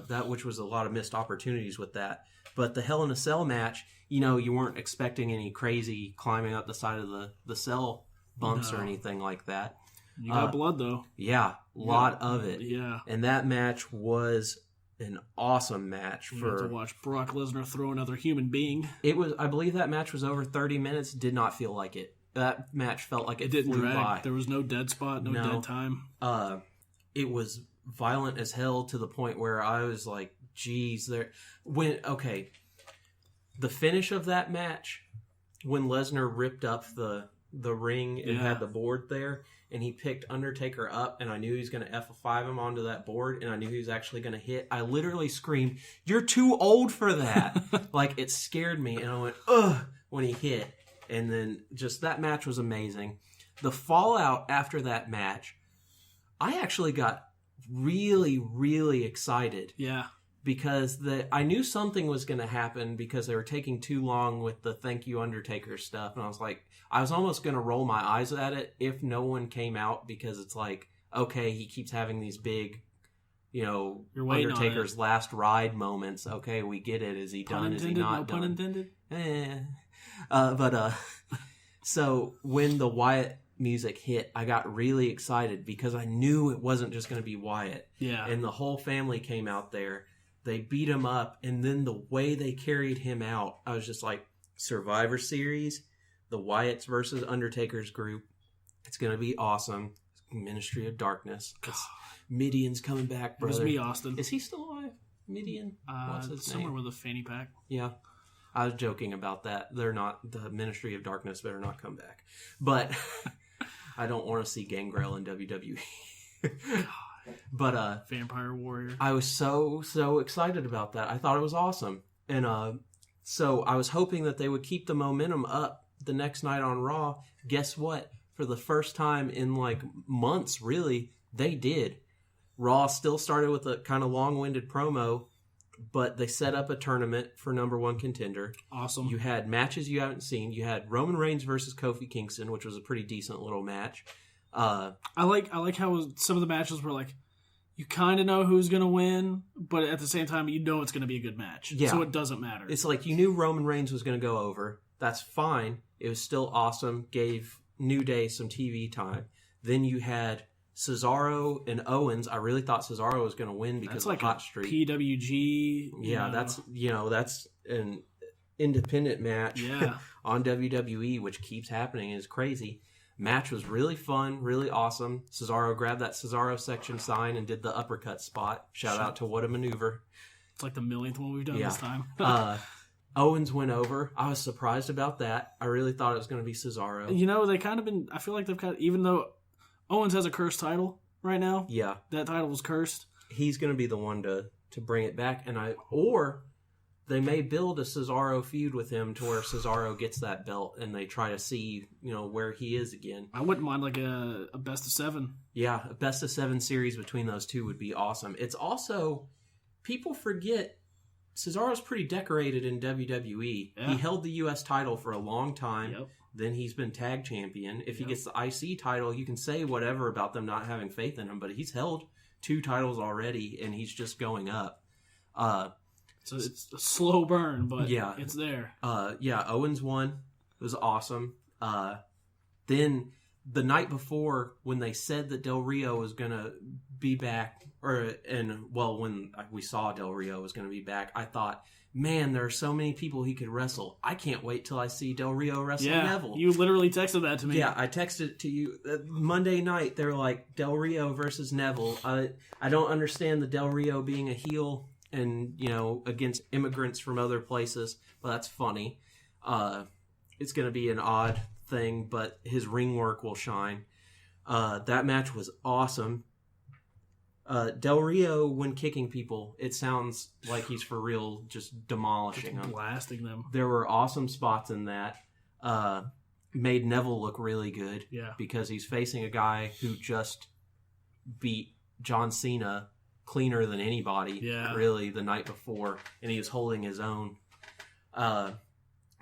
That which was a lot of missed opportunities with that. But the Hell in a Cell match, you weren't expecting any crazy climbing up the side of the cell bumps or anything like that. You got blood, though. Yeah, a lot of it. Yeah. And that match was an awesome match. You have to watch Brock Lesnar throw another human being. I believe that match was over 30 minutes. Did not feel like it. That match felt like it didn't flew drag. by. There was no dead spot, no dead time. It was violent as hell to the point where I was like, geez, the finish of that match, when Lesnar ripped up the ring and had the board there, and he picked Undertaker up, and I knew he was going to F5 him onto that board, and I knew he was actually going to hit. I literally screamed, "You're too old for that!" Like, it scared me, and I went, ugh, when he hit. And then just that match was amazing. The fallout after that match, I actually got really, really excited. Yeah. Because I knew something was going to happen because they were taking too long with the thank you Undertaker stuff. And I was almost going to roll my eyes at it if no one came out, because it's like, okay, he keeps having these big, Undertaker's last ride moments. Okay, we get it. Is he done? Is he not done? No pun intended. So when the Wyatt music hit, I got really excited because I knew it wasn't just going to be Wyatt. Yeah. And the whole family came out there. They beat him up, and then the way they carried him out, I was just like, Survivor Series, the Wyatts versus Undertaker's group. It's going to be awesome. Ministry of Darkness. Midian's coming back, brother. It was me, Austin. Is he still alive? Midian? What's his name? Somewhere with a fanny pack. Yeah. I was joking about that. They're not, the Ministry of Darkness better not come back. But I don't want to see Gangrel in WWE. But Vampire Warrior. I was so excited about that. I thought it was awesome. And so I was hoping that they would keep the momentum up the next night on Raw. Guess what? For the first time in like months, really, they did. Raw still started with a kind of long-winded promo, but they set up a tournament for number one contender. Awesome. You had matches you haven't seen. You had Roman Reigns versus Kofi Kingston, which was a pretty decent little match. I like how some of the matches were like, you kind of know who's going to win, but at the same time, you know it's going to be a good match. Yeah. So it doesn't matter. It's like you knew Roman Reigns was going to go over. That's fine. It was still awesome. Gave New Day some TV time. Then you had Cesaro and Owens. I really thought Cesaro was going to win because of the hot streak. PWG. Yeah, that's an independent match on WWE, which keeps happening. It's crazy. Match was really fun, really awesome. Cesaro grabbed that Cesaro section sign and did the uppercut spot. Shout out to What a Maneuver. It's like the millionth one we've done this time. Owens went over. I was surprised about that. I really thought it was going to be Cesaro. They kind of been, I feel like they've got, even though Owens has a cursed title right now. Yeah. That title was cursed. He's going to be the one to bring it back. Or they may build a Cesaro feud with him to where Cesaro gets that belt and they try to see, where he is again. I wouldn't mind like a best of 7. Yeah, a best of 7 series between those two would be awesome. It's also, people forget Cesaro's pretty decorated in WWE. Yeah. He held the U.S. title for a long time. Yep. Then he's been tag champion. If he gets the IC title, you can say whatever about them not having faith in him, but he's held 2 titles already, and he's just going up. So it's a slow burn, but yeah, it's there. Owens won. It was awesome. Then the night before, when they said that Del Rio was going to be back, when we saw Del Rio was going to be back, I thought, man, there are so many people he could wrestle. I can't wait till I see Del Rio wrestle Neville. You literally texted that to me. Yeah, I texted it to you. Monday night, they were like, Del Rio versus Neville. I don't understand the Del Rio being a heel and, against immigrants from other places, but that's funny. It's going to be an odd thing, but his ring work will shine. That match was awesome. Del Rio, when kicking people, it sounds like he's for real, just demolishing them. Blasting them. There were awesome spots in that. Made Neville look really good. Yeah. Because he's facing a guy who just beat John Cena cleaner than anybody, really, the night before, and he was holding his own.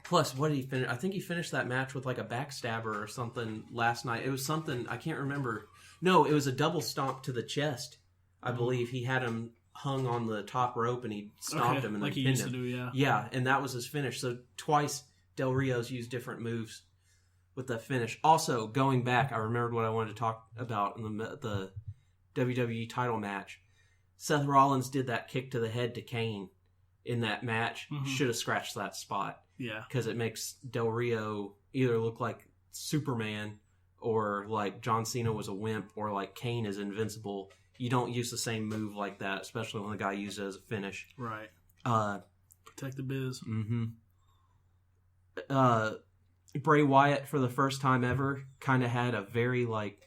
Plus, what did he finish? I think he finished that match with like a backstabber or something last night. It was something, I can't remember. No, it was a double stomp to the chest. I believe he had him hung on the top rope and he stomped him and like then he pinned used him. To do, yeah. Yeah, and that was his finish. So twice Del Rio's used different moves with that finish. Also, going back, I remembered what I wanted to talk about in the WWE title match. Seth Rollins did that kick to the head to Kane in that match. Mm-hmm. Should have scratched that spot. Yeah. Because it makes Del Rio either look like Superman or like John Cena was a wimp or like Kane is invincible. You don't use the same move like that, especially when the guy uses it as a finish. Right. Protect the biz. Mm-hmm. Bray Wyatt, for the first time ever, kind of had a very like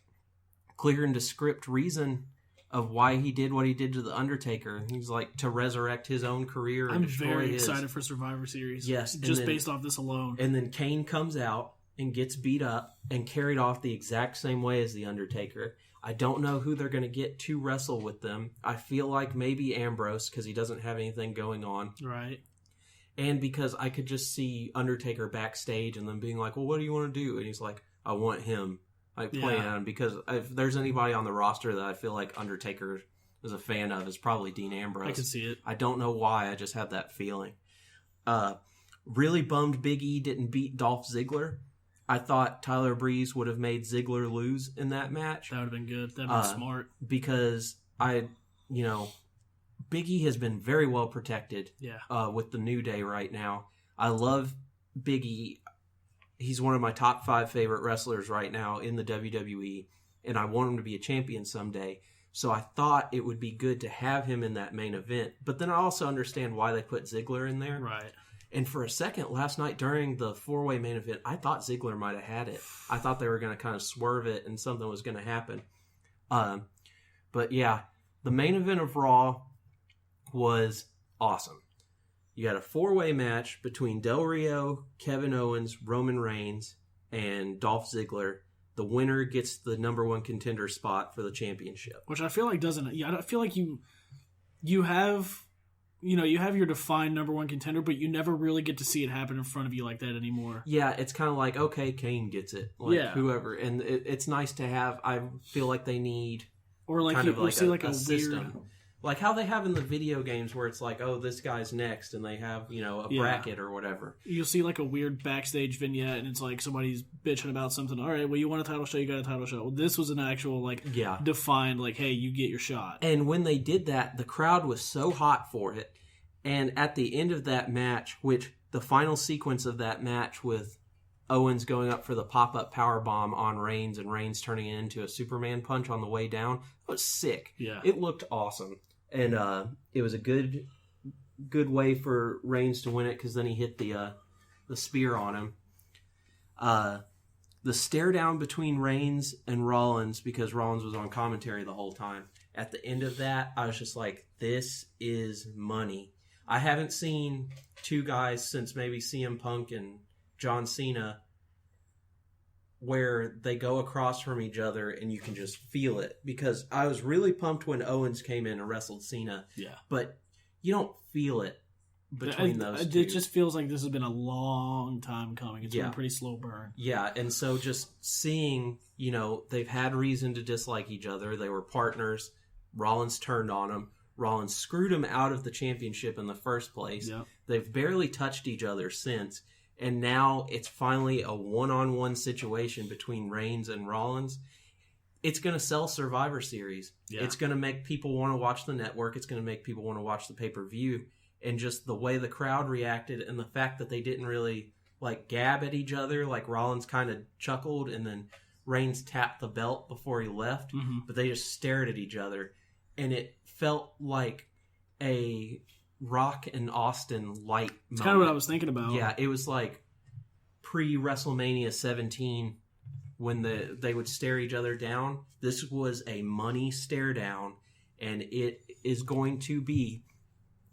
clear and descript reason of why he did what he did to The Undertaker. He's like, to resurrect his own career and destroy his. I'm very excited for Survivor Series. Yes. Just based off this alone. And then Kane comes out and gets beat up and carried off the exact same way as The Undertaker. I don't know who they're going to get to wrestle with them. I feel like maybe Ambrose, because he doesn't have anything going on. Right. And because I could just see Undertaker backstage and them being like, well, what do you want to do? And he's like, I want him. Like playing at him, because if there's anybody on the roster that I feel like Undertaker is a fan of, is probably Dean Ambrose. I can see it. I don't know why, I just have that feeling. Really bummed Big E didn't beat Dolph Ziggler. I thought Tyler Breeze would have made Ziggler lose in that match. That would have been good. That would have been smart. Because Big E has been very well protected with the New Day right now. I love Big E. He's one of my top 5 favorite wrestlers right now in the WWE, and I want him to be a champion someday. So I thought it would be good to have him in that main event. But then I also understand why they put Ziggler in there. Right. And for a second last night during the 4-way main event, I thought Ziggler might have had it. I thought they were going to kind of swerve it and something was going to happen. But yeah, the main event of Raw was awesome. You had a 4-way match between Del Rio, Kevin Owens, Roman Reigns, and Dolph Ziggler. The winner gets the number 1 contender spot for the championship. Which I feel like doesn't... Yeah, I feel like you have... you have your defined number 1 contender, but you never really get to see it happen in front of you like that anymore. Yeah, it's kind of like, okay, Kane gets it. Like, whoever. And it's nice to have... I feel like they need... Or like kind you of like see like a system. weird... Like how they have in the video games where it's like, oh, this guy's next, and they have, a bracket or whatever. You'll see like a weird backstage vignette, and it's like somebody's bitching about something. All right, well, you want a title shot, you got a title shot. Well, this was an actual, defined, hey, you get your shot. And when they did that, the crowd was so hot for it. And at the end of that match, which the final sequence of that match with Owens going up for the pop-up powerbomb on Reigns and Reigns turning it into a Superman punch on the way down, it was sick. Yeah. It looked awesome. And it was a good way for Reigns to win it, because then he hit the spear on him. The stare down between Reigns and Rollins, because Rollins was on commentary the whole time. At the end of that, I was just like, this is money. I haven't seen 2 guys since maybe CM Punk and John Cena where they go across from each other and you can just feel it. Because I was really pumped when Owens came in and wrestled Cena. Yeah. But you don't feel it between those two. It just feels like this has been a long time coming. It's been a pretty slow burn. Yeah, and so just seeing, they've had reason to dislike each other. They were partners. Rollins turned on him. Rollins screwed him out of the championship in the first place. Yep. They've barely touched each other since. And now it's finally a one-on-one situation between Reigns and Rollins. It's going to sell Survivor Series. Yeah. It's going to make people want to watch the network. It's going to make people want to watch the pay-per-view. And just the way the crowd reacted and the fact that they didn't really gab at each other, Rollins kind of chuckled and then Reigns tapped the belt before he left, but they just stared at each other. And it felt like a Rock and Austin light moment. It's kind of what I was thinking about. Yeah, it was like pre-WrestleMania 17 when they would stare each other down. This was a money stare down, and it is going to be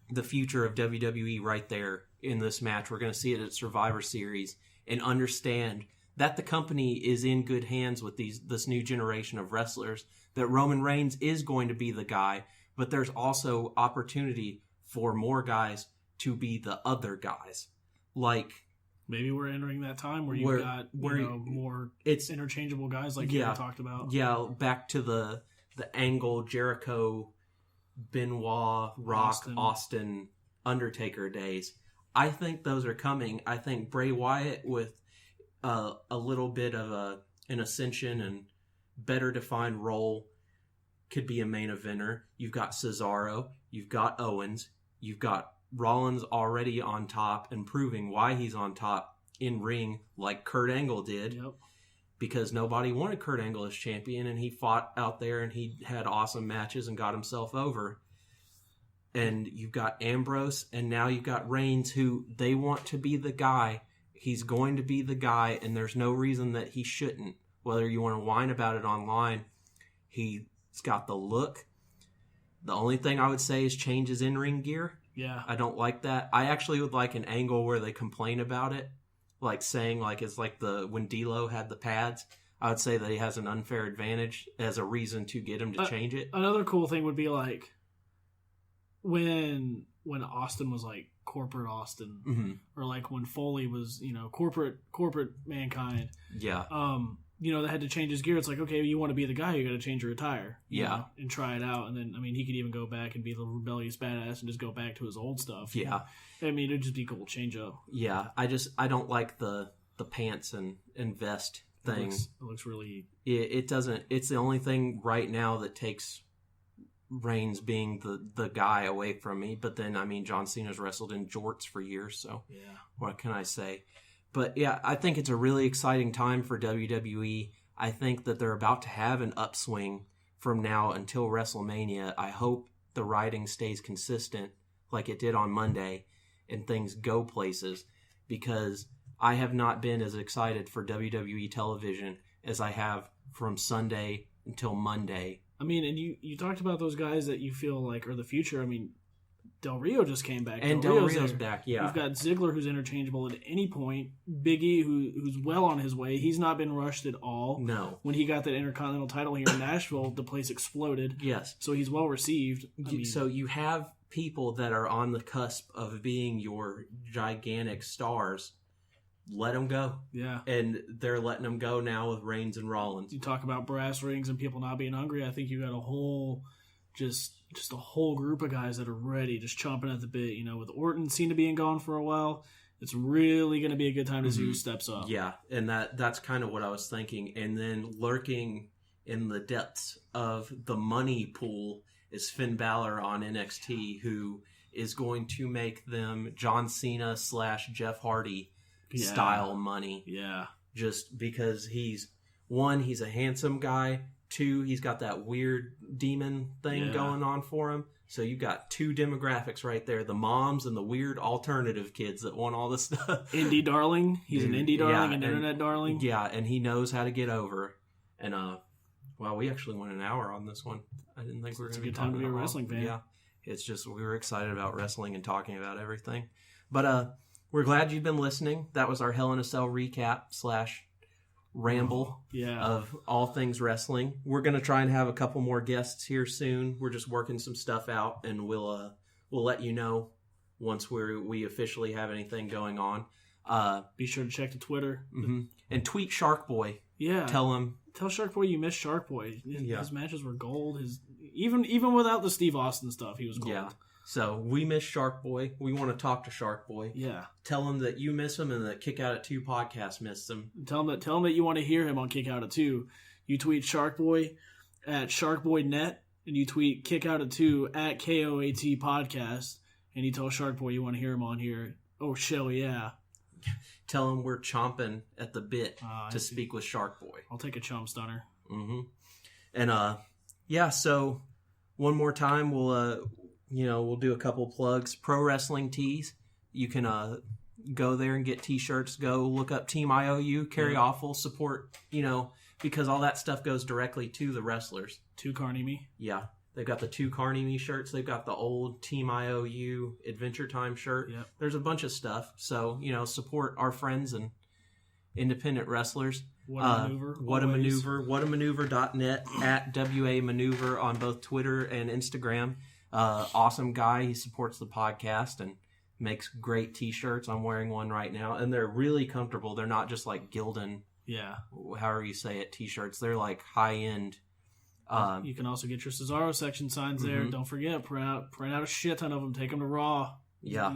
the future of WWE right there in this match. We're going to see it at Survivor Series and understand that the company is in good hands with this new generation of wrestlers, that Roman Reigns is going to be the guy, but there's also opportunity for more guys to be the other guys. Maybe we're entering that time where you've got more interchangeable guys like you talked about. Yeah, back to the Angle, Jericho, Benoit, Rock, Austin, Undertaker days. I think those are coming. I think Bray Wyatt with a little bit of an ascension and better defined role could be a main eventer. You've got Cesaro, you've got Owens, you've got Rollins already on top and proving why he's on top in ring like Kurt Angle did. Yep. Because nobody wanted Kurt Angle as champion, and he fought out there and he had awesome matches and got himself over. And you've got Ambrose, and now you've got Reigns, who they want to be the guy. He's going to be the guy, and there's no reason that he shouldn't. Whether you want to whine about it online, he's got the look. The only thing I would say is change his in-ring gear. Yeah. I don't like that. I actually would like an angle where they complain about it. Saying it's like when D'Lo had the pads. I would say that he has an unfair advantage as a reason to get him to change it. Another cool thing would be when Austin was corporate Austin, or when Foley was corporate Mankind. Yeah. They had to change his gear. It's okay, you want to be the guy, you got to change your attire. Yeah. And try it out. And then, he could even go back and be the rebellious badass and just go back to his old stuff. Yeah. It'd just be a cool change up. Yeah. I don't like the pants and vest thing. It looks really... It doesn't... It's the only thing right now that takes Reigns being the guy away from me. But then, John Cena's wrestled in jorts for years, so... Yeah. What can I say? But yeah, I think it's a really exciting time for WWE. I think that they're about to have an upswing from now until WrestleMania. I hope the writing stays consistent like it did on Monday and things go places, because I have not been as excited for WWE television as I have from Sunday until Monday. And you talked about those guys that you feel are the future. Del Rio just came back. And Del Rio's back, yeah. You've got Ziggler, who's interchangeable at any point. Big E, who's well on his way. He's not been rushed at all. No. When he got that Intercontinental title here in Nashville, the place exploded. Yes. So he's well received. So you have people that are on the cusp of being your gigantic stars. Let them go. Yeah. And they're letting them go now with Reigns and Rollins. You talk about brass rings and people not being hungry. I think you got a whole... Just a whole group of guys that are ready, just chomping at the bit. With Orton seem to being gone for a while, it's really going to be a good time to see who steps up. Yeah, and that's kind of what I was thinking. And then lurking in the depths of the money pool is Finn Balor on NXT, who is going to make them John Cena / Jeff Hardy style money. Yeah. Just because he's a handsome guy. 2, he's got that weird demon thing going on for him. So you've got 2 demographics right there. The moms and the weird alternative kids that want all this stuff. Indie darling. He's an indie darling, an internet darling. Yeah, and he knows how to get over. And, we actually went an hour on this one. I didn't think we were going to be talking about... It's a good time to be a wrestling fan. Yeah, it's just we were excited about wrestling and talking about everything. But we're glad you've been listening. That was our Hell in a Cell recap / ramble of all things wrestling. We're going to try and have a couple more guests here soon. We're just working some stuff out, and we'll let you know once we officially have anything going on. Be sure to check the Twitter. Mm-hmm. And tweet Shark Boy. Yeah. Tell Shark Boy you miss Shark Boy. His matches were gold. Even without the Steve Austin stuff, he was gold. Yeah. So we miss Shark Boy. We want to talk to Shark Boy. Yeah. Tell him that you miss him and that Kick Out at 2 podcast missed him. Tell him that you want to hear him on Kick Out at 2. You tweet Shark Boy at SharkBoyNet, and you tweet Kick Out at 2 at KOAT podcast, and you tell Shark Boy you want to hear him on here. Oh, shell yeah. Tell him we're chomping at the bit to speak with Shark Boy. I'll take a chump stunner. Mm-hmm. And so one more time we'll do a couple plugs. Pro Wrestling Tees. You can go there and get t-shirts. Go look up Team IOU, Carrie Awful, support, because all that stuff goes directly to the wrestlers. To Carney Me. Yeah. They've got the 2 Carney Me shirts. They've got the old Team IOU Adventure Time shirt. Yep. There's a bunch of stuff. So, support our friends and independent wrestlers. What a Maneuver. What a Maneuver. Whatamaneuver.net at WA Maneuver on both Twitter and Instagram. Awesome guy. He supports the podcast and makes great t-shirts. I'm wearing one right now. And they're really comfortable. They're not just like Gildan, however you say it, t-shirts. They're like high-end. You can also get your Cesaro section signs there. Don't forget, print out a shit ton of them. Take them to Raw. Yeah.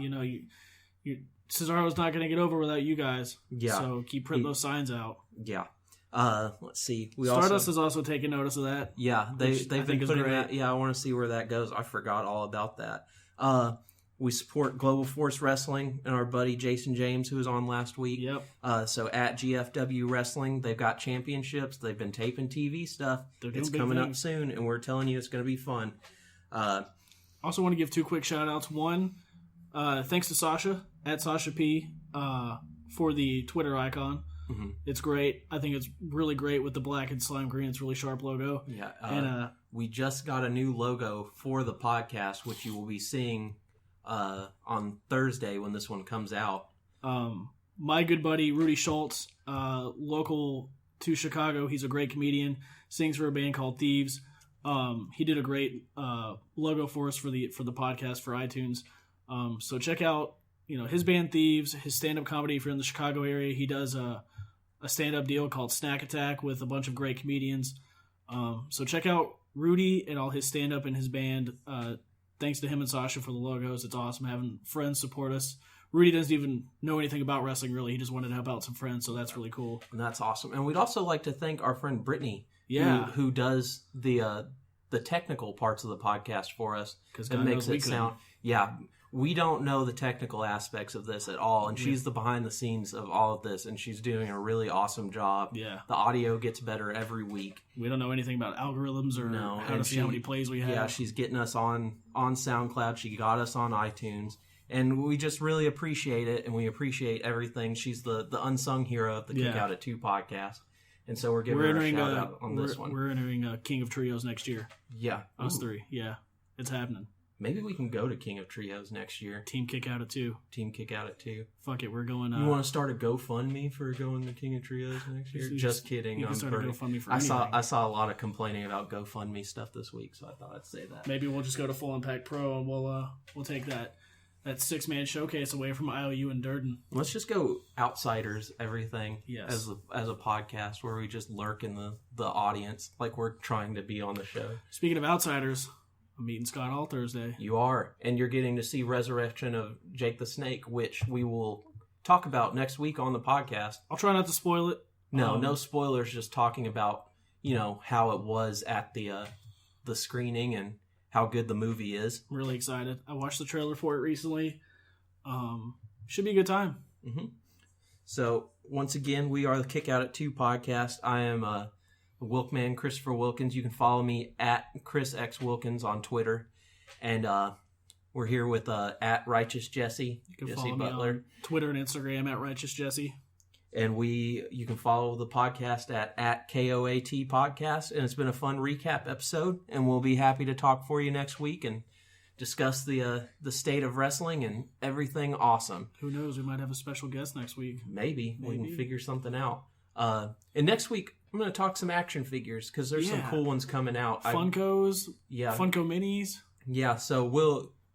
Cesaro's not going to get over without you guys. Yeah. So keep printing those signs out. Yeah. Let's see. Stardust has also taken notice of that. Yeah, they've been putting that. Yeah, I want to see where that goes. I forgot all about that. We support Global Force Wrestling and our buddy Jason James, who was on last week. Yep. So at GFW Wrestling, they've got championships. They've been taping TV stuff. It's coming up soon, and we're telling you it's going to be fun. Also want to give 2 quick shout-outs. One, thanks to Sasha, at Sasha P, for the Twitter icon. Mm-hmm. It's great. I think it's really great with the black and slime green. It's a really sharp logo. Yeah. And we just got a new logo for the podcast, which you will be seeing on Thursday when this one comes out. My good buddy Rudy Schultz, local to Chicago, he's a great comedian, sings for a band called Thieves. He did a great logo for us for the podcast for iTunes. So check out his band Thieves, his stand-up comedy if you're in the Chicago area. He does a stand-up deal called Snack Attack with a bunch of great comedians. So check out Rudy and all his stand-up and his band. Thanks to him and Sasha for the logos. It's awesome having friends support us. Rudy doesn't even know anything about wrestling, really. He just wanted to help out some friends, so that's really cool. And that's awesome. And we'd also like to thank our friend Brittany, who does the technical parts of the podcast for us. And makes it sound... Yeah, we don't know the technical aspects of this at all, and she's the behind the scenes of all of this, and she's doing a really awesome job. Yeah. The audio gets better every week. We don't know anything about algorithms or how to see how many plays we have. Yeah, she's getting us on SoundCloud. She got us on iTunes, and we just really appreciate it, and we appreciate everything. She's the unsung hero of the Kick Out at 2 podcast, and so we're giving her a shout out on this one. We're entering King of Trios next year. Yeah. Us 3. Yeah, it's happening. Maybe we can go to King of Trios next year. Team Kick Out at 2. Team Kick Out at 2. Fuck it, we're going... you want to start a GoFundMe for going to King of Trios next year? Just kidding. You can start a GoFundMe for I saw a lot of complaining about GoFundMe stuff this week, so I thought I'd say that. Maybe we'll just go to Full Impact Pro and we'll take that 6-man showcase away from IOU and Durden. Let's just go Outsiders everything as a podcast where we just lurk in the audience like we're trying to be on the show. Speaking of Outsiders... I'm meeting Scott Hall Thursday. You are. And you're getting to see Resurrection of Jake the Snake, which we will talk about next week on the podcast. I'll try not to spoil it. No spoilers, just talking about, how it was at the screening and how good the movie is. I'm really excited. I watched the trailer for it recently. Should be a good time. Mm-hmm. So, once again, we are the Kick Out at 2 podcast. I am Wilkman Christopher Wilkins. You can follow me at Chris X Wilkins on Twitter, and we're here with at Righteous Jesse. You can Jesse follow Butler. me on Twitter and Instagram at Righteous Jesse. And you can follow the podcast at KOAT Podcast. And it's been a fun recap episode, and we'll be happy to talk for you next week and discuss the state of wrestling and everything awesome. Who knows? We might have a special guest next week. Maybe. We can figure something out. And next week, I'm going to talk some action figures because there's some cool ones coming out. Funkos. Funko Minis. Yeah, so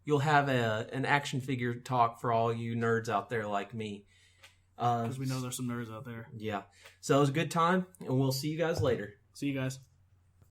you'll have an action figure talk for all you nerds out there like me. Because we know there's some nerds out there. Yeah. So it was a good time, and we'll see you guys later. See you guys.